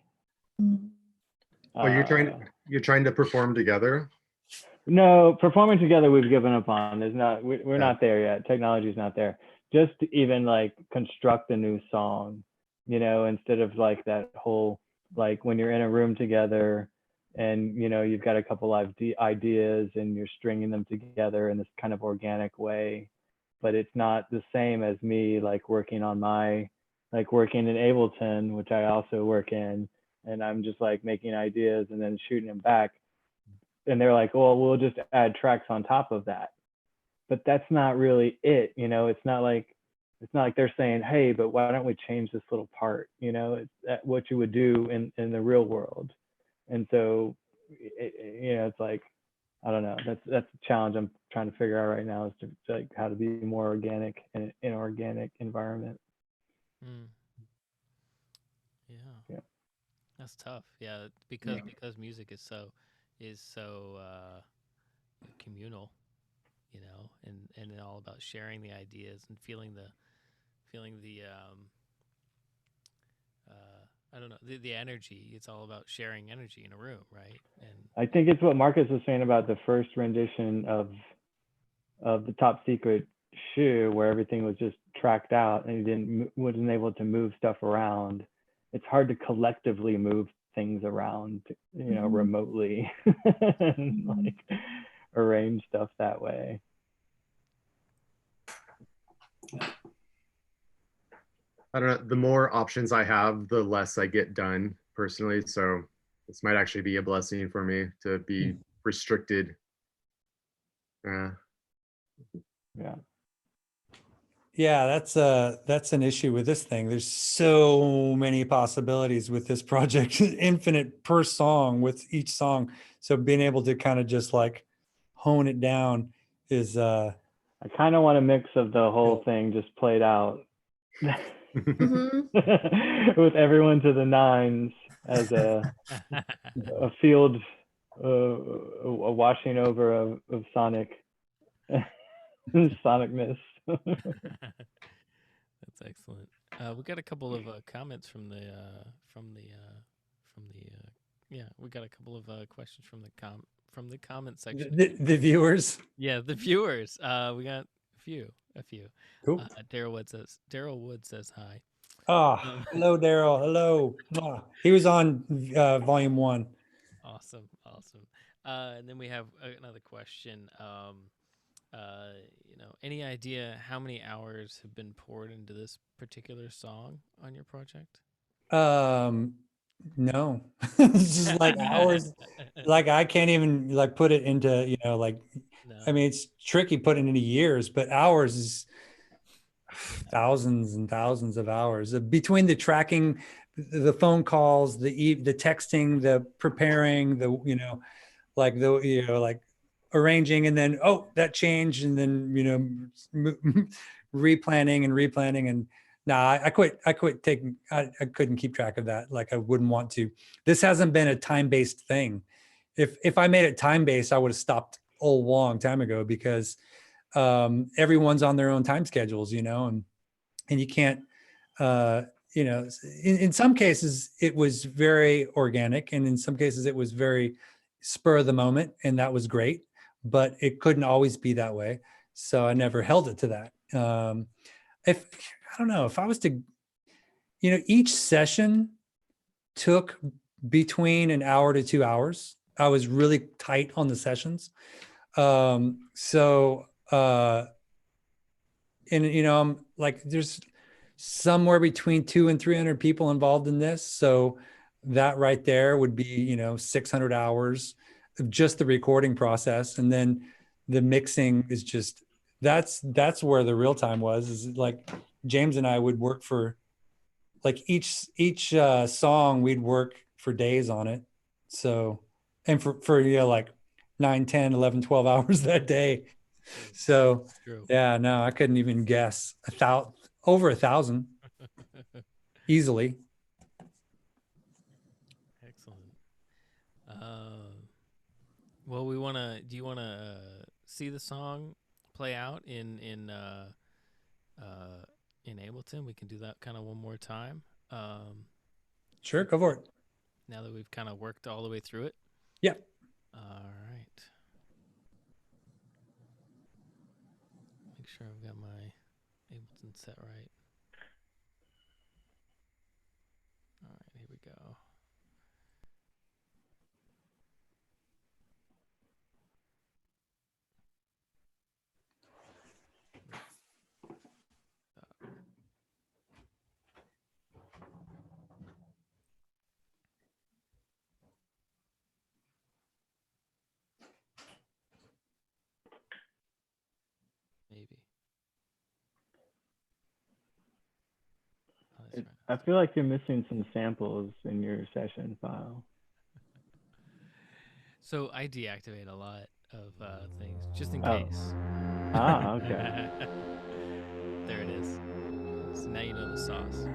Oh, you're trying to perform together? No, performing together we've given up on. We're not there yet. Technology's not there. Just to even like construct a new song, you know, instead of like that whole, like when you're in a room together and, you know, you've got a couple of ideas and you're stringing them together in this kind of organic way, but it's not the same as me like working in Ableton, which I also work in, and I'm just like making ideas and then shooting them back. And they're like, well, we'll just add tracks on top of that. But that's not really it, you know. It's not like they're saying, hey, but why don't we change this little part, you know? It's what you would do in the real world. And so, you know, it's like, I don't know. That's a challenge I'm trying to figure out right now, is to like how to be more organic in an inorganic environment. Yeah. That's tough. Yeah, because music is so communal, you know, and all about sharing the ideas and feeling the I don't know, the energy. It's all about sharing energy in a room, right? And I think it's what Marcus was saying about the first rendition of the Top Secret shoe, where everything was just tracked out and he wasn't able to move stuff around. It's hard to collectively move things around, you know, remotely and like arrange stuff that way. I don't know, the more options I have, the less I get done personally. So this might actually be a blessing for me to be restricted. Yeah, that's an issue with this thing. There's so many possibilities with this project, infinite per song with each song. So being able to kind of just like hone it down is I kind of want a mix of the whole thing just played out. with everyone to the nines as a field, a washing over of Sonic, Sonicness. That's excellent. We got a couple of comments from the yeah, we got a couple of questions from the comment section. The viewers. Yeah, the viewers. We got a few. Cool. Daryl Wood says hi. Oh, hello, Daryl. Hello. Mwah. He was on volume 1. Awesome. And then we have another question. Any idea how many hours have been poured into this particular song on your project? No. It's just like hours. Like I can't even like put it into, like, No. I mean, it's tricky putting into years, but hours is thousands and thousands of hours between the tracking, the phone calls, the texting, the preparing, like arranging, and then that changed, and then replanning, and I quit taking. I couldn't keep track of that. Like I wouldn't want to. This hasn't been a time-based thing. If I made it time-based, I would have stopped a long time ago, because everyone's on their own time schedules, and you can't, in some cases it was very organic, and in some cases it was very spur of the moment, and that was great, but it couldn't always be that way. So I never held it to that. If I don't know, if I was to, each session took between an hour to 2 hours. I was really tight on the sessions. And I'm like, there's somewhere between 200 and 300 people involved in this. So that right there would be, 600 hours of just the recording process. And then the mixing is just, that's where the real time was, is like James and I would work for like each song, we'd work for days on it. So, and for like 9, 10, 11, 12 hours that day. So yeah, no, I couldn't even guess over 1,000 easily. Excellent. Well, do you want to see the song play out in Ableton? We can do that kind of one more time. Sure, go for it. Now that we've kind of worked all the way through it. Yeah. All right. Make sure I've got my Ableton set right. All right, here we go. Maybe. Oh, that's right. I feel like you're missing some samples in your session file. So I deactivate a lot of things just in case. Ah, okay. There it is. So now you know the sauce.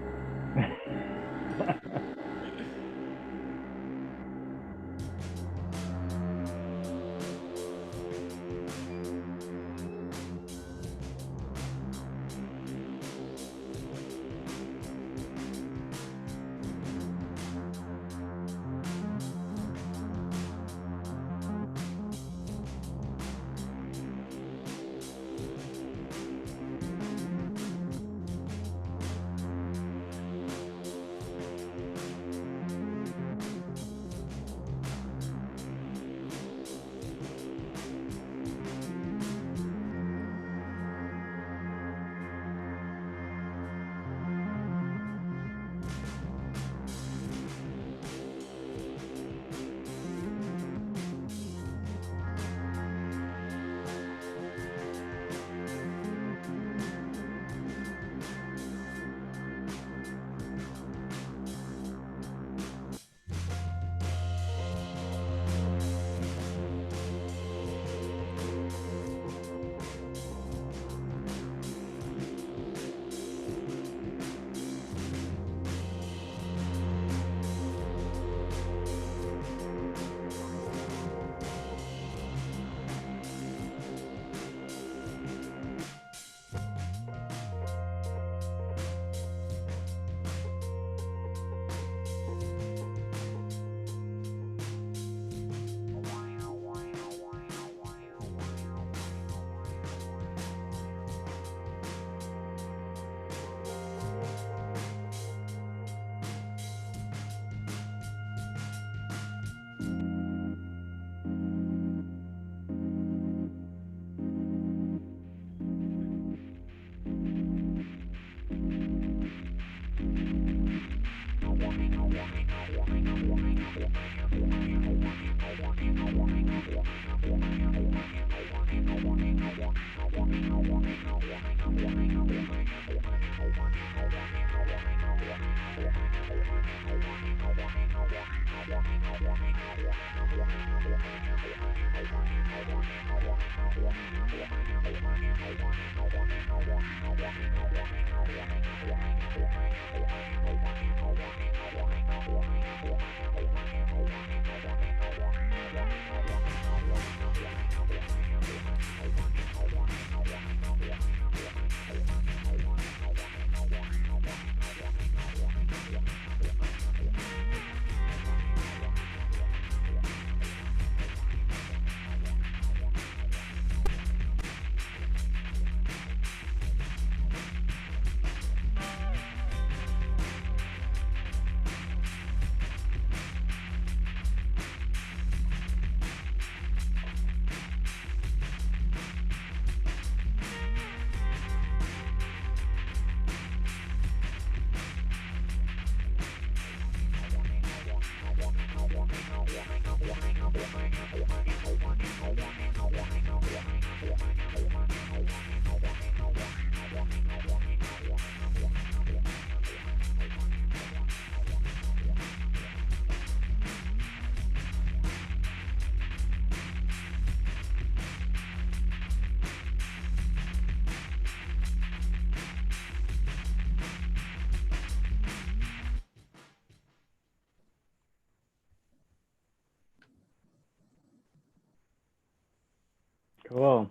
Cool. Cool.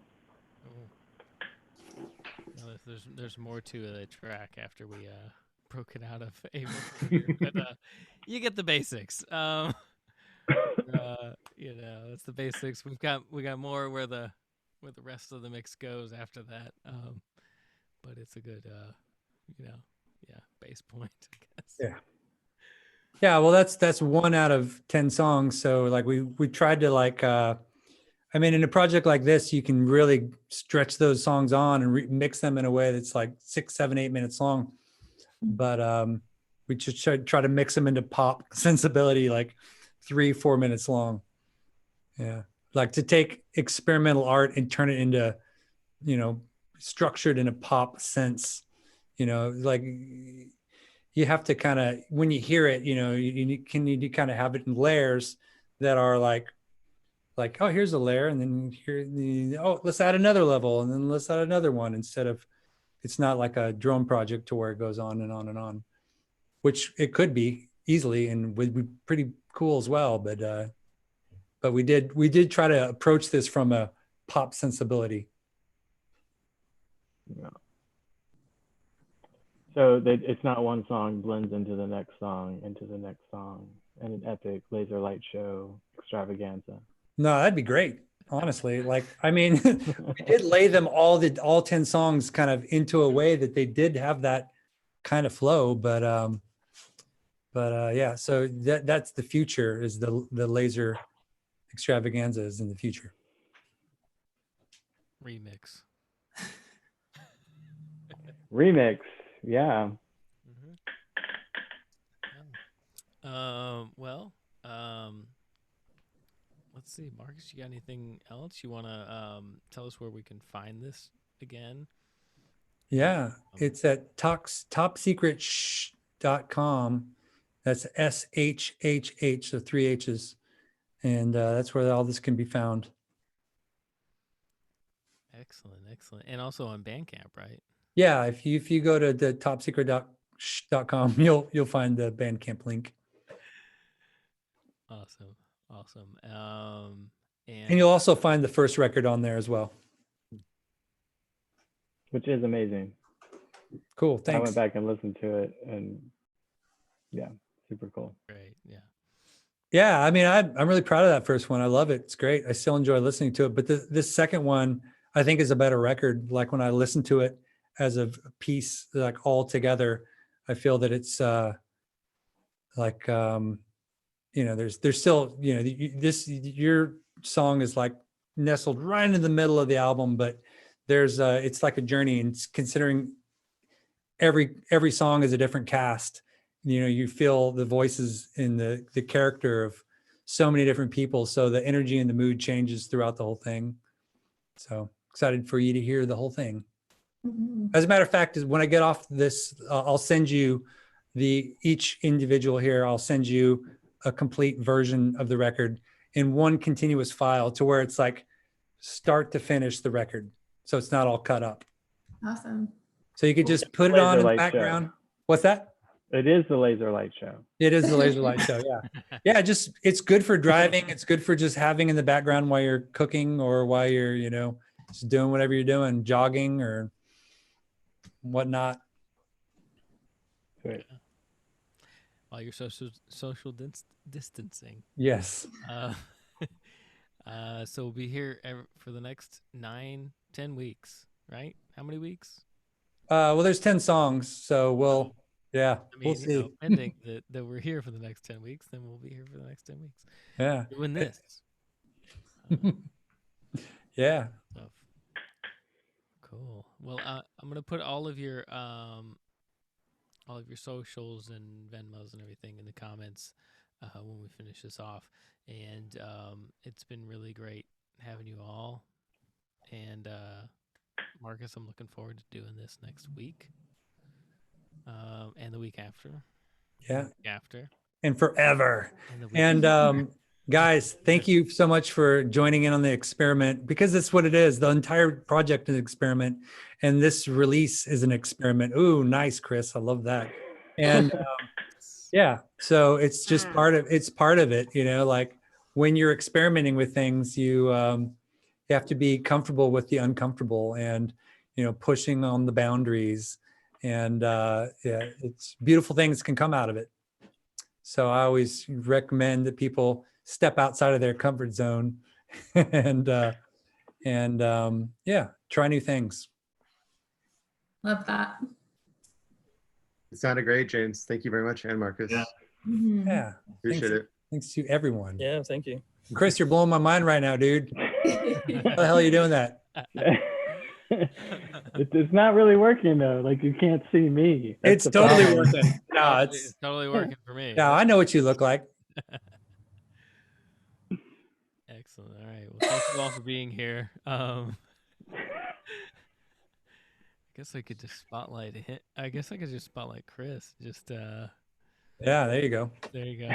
Well, there's more to the track after we broke it out of Ableton, but you get the basics. You know, it's the basics. We got more where the rest of the mix goes after that. But it's a good you know, yeah, base point, I guess. Yeah. Yeah, well, that's 1 out of 10 songs. So like we tried to like, I mean, in a project like this, you can really stretch those songs on and mix them in a way that's like 6, 7, 8 minutes long. But we just try to mix them into pop sensibility, like 3, 4 minutes long. Yeah, like to take experimental art and turn it into, you know, structured in a pop sense. You know, like you have to kind of, when you hear it, you know, you need to kind of have it in layers that are like, oh, here's a layer, and then here oh, let's add another level, and then let's add another one, instead of, it's not like a drone project to where it goes on and on and on, which it could be easily and would be pretty cool as well. But we did try to approach this from a pop sensibility. Yeah. So that it's not one song blends into the next song, and an epic laser light show extravaganza. No, that'd be great. Honestly, like, I mean, we did lay them all 10 songs kind of into a way that they did have that kind of flow, but yeah, so that's the future, is the laser extravaganzas in the future. Remix. Remix, yeah. Well, let's see, Marcus, you got anything else you want to tell us where we can find this again? Yeah, it's at topsecret.com. That's SHHH, so 3 H's. And that's where all this can be found. Excellent. And also on Bandcamp, right? Yeah, if you go to the topsecret.com, you'll find the Bandcamp link. Awesome. And you'll also find the first record on there as well, which is amazing. Cool, thanks. I went back and listened to it, and yeah, super cool. Great, yeah. Yeah, I mean, I'm really proud of that first one. I love it. It's great. I still enjoy listening to it. But this second one, I think, is a better record. Like when I listen to it as a piece, like all together, I feel that it's like, you know, there's still, you know, your song is like nestled right in the middle of the album, but there's it's like a journey, and considering every song is a different cast. You know, you feel the voices in the character of so many different people. So the energy and the mood changes throughout the whole thing. So excited for you to hear the whole thing. Mm-hmm. As a matter of fact, is when I get off this, I'll send you each individual here. I'll send you a complete version of the record in one continuous file to where it's like start to finish the record. So it's not all cut up. Awesome. So you could just put it Laser on in the light show. background. What's that? It is the laser light show. It is the laser light show. Yeah. Yeah. Just, it's good for driving. It's good for just having in the background while you're cooking or while you're, you know, just doing whatever you're doing, jogging or whatnot. Great. While you're distancing. Yes. So we'll be here for the next 9-10 weeks, right? How many weeks? Well, there's 10 songs. So we'll, yeah, I mean, we'll you see. know, pending that we're here for the next 10 weeks, then we'll be here for the next 10 weeks. Yeah. Doing this. Yeah. Stuff. Cool. Well, I'm gonna put all of your socials and Venmos and everything in the comments when we finish this off. And it's been really great having you all. And Marcus, I'm looking forward to doing this next week, and the week after. Yeah. After. And forever. And the week And after. guys, thank you so much for joining in on the experiment, because that's what it is. The entire project is an experiment, and this release is an experiment. Ooh, nice, Chris. I love that. And yeah, so it's just part of it. You know, like when you're experimenting with things, you have to be comfortable with the uncomfortable, and you know, pushing on the boundaries. And yeah, it's beautiful things can come out of it. So I always recommend that people step outside of their comfort zone and yeah, try new things. Love that. It sounded great, James. Thank you very much, and Marcus. Yeah. Mhm. Yeah. Appreciate it. Thanks to everyone. Yeah, thank you. Chris, you're blowing my mind right now, dude. How the hell are you doing that? It's not really working though. Like you can't see me. That's It's the totally problem. working. No, It's totally working for me. no, I know what you look like. Excellent. All right. Well, thank you all for being here. I guess I could just spotlight him. I guess I could just spotlight Chris. Just Yeah, there you go. there you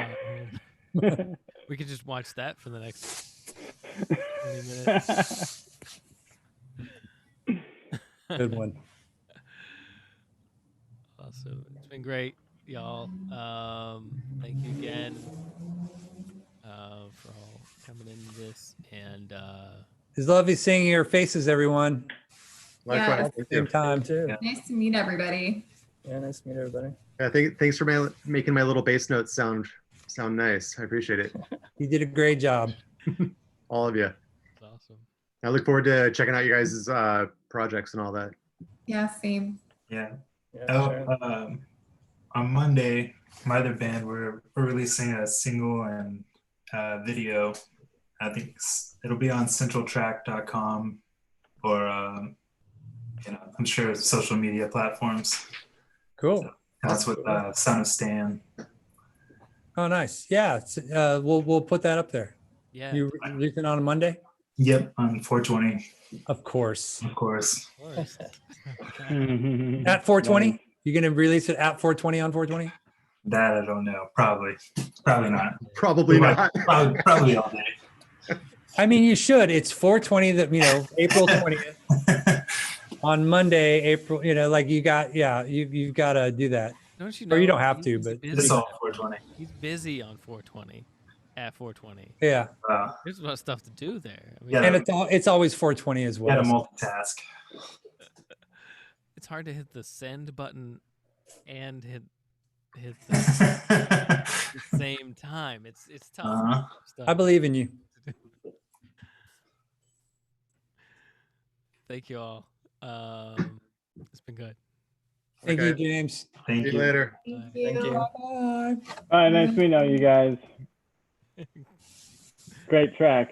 go. We could just watch that for the next 20 minutes. Good one. Awesome. It's been great, y'all. Thank you again for all coming into this. And It's lovely seeing your faces, everyone. Likewise. Yeah. At the Thank you. same time. Too. Yeah. Nice to meet everybody. Yeah, nice to meet everybody. Yeah, thanks for making my little bass notes sound nice. I appreciate it. You did a great job. All of you. it's awesome. I look forward to checking out you guys' projects and all that. Yeah, same. Yeah. Yeah, Oh, sure. on Monday, my other band, we're releasing a single and video. I think it'll be on centraltrack.com or I'm sure social media platforms. Cool. That's with Son of Stan. Oh, nice. Yeah, we'll put that up there. Yeah. You releasing on a Monday? Yep, on 420, Of course. of course. Of course. At 420? You're gonna release it at 420 on 420? That I don't know. Probably not. Probably not. Probably all day. I mean, you should. It's 420 that, you know, April 20th. On Monday, April, you know, like you've got to do that. Don't you know? Or you don't have to, he's but busy. It's all 420. He's busy on 420. At 420. yeah. There's a lot of stuff to do there. I mean, Yeah. And it's always 420 as Got to well. multitask. it's hard to hit the send button and hit the same time. It's tough. Uh-huh. Stuff. I believe in you. Thank you all. It's been good. Thank Okay. you, James. Thank See you. you later. Thank Thank you. Bye. All right, nice meeting all you guys. Great track.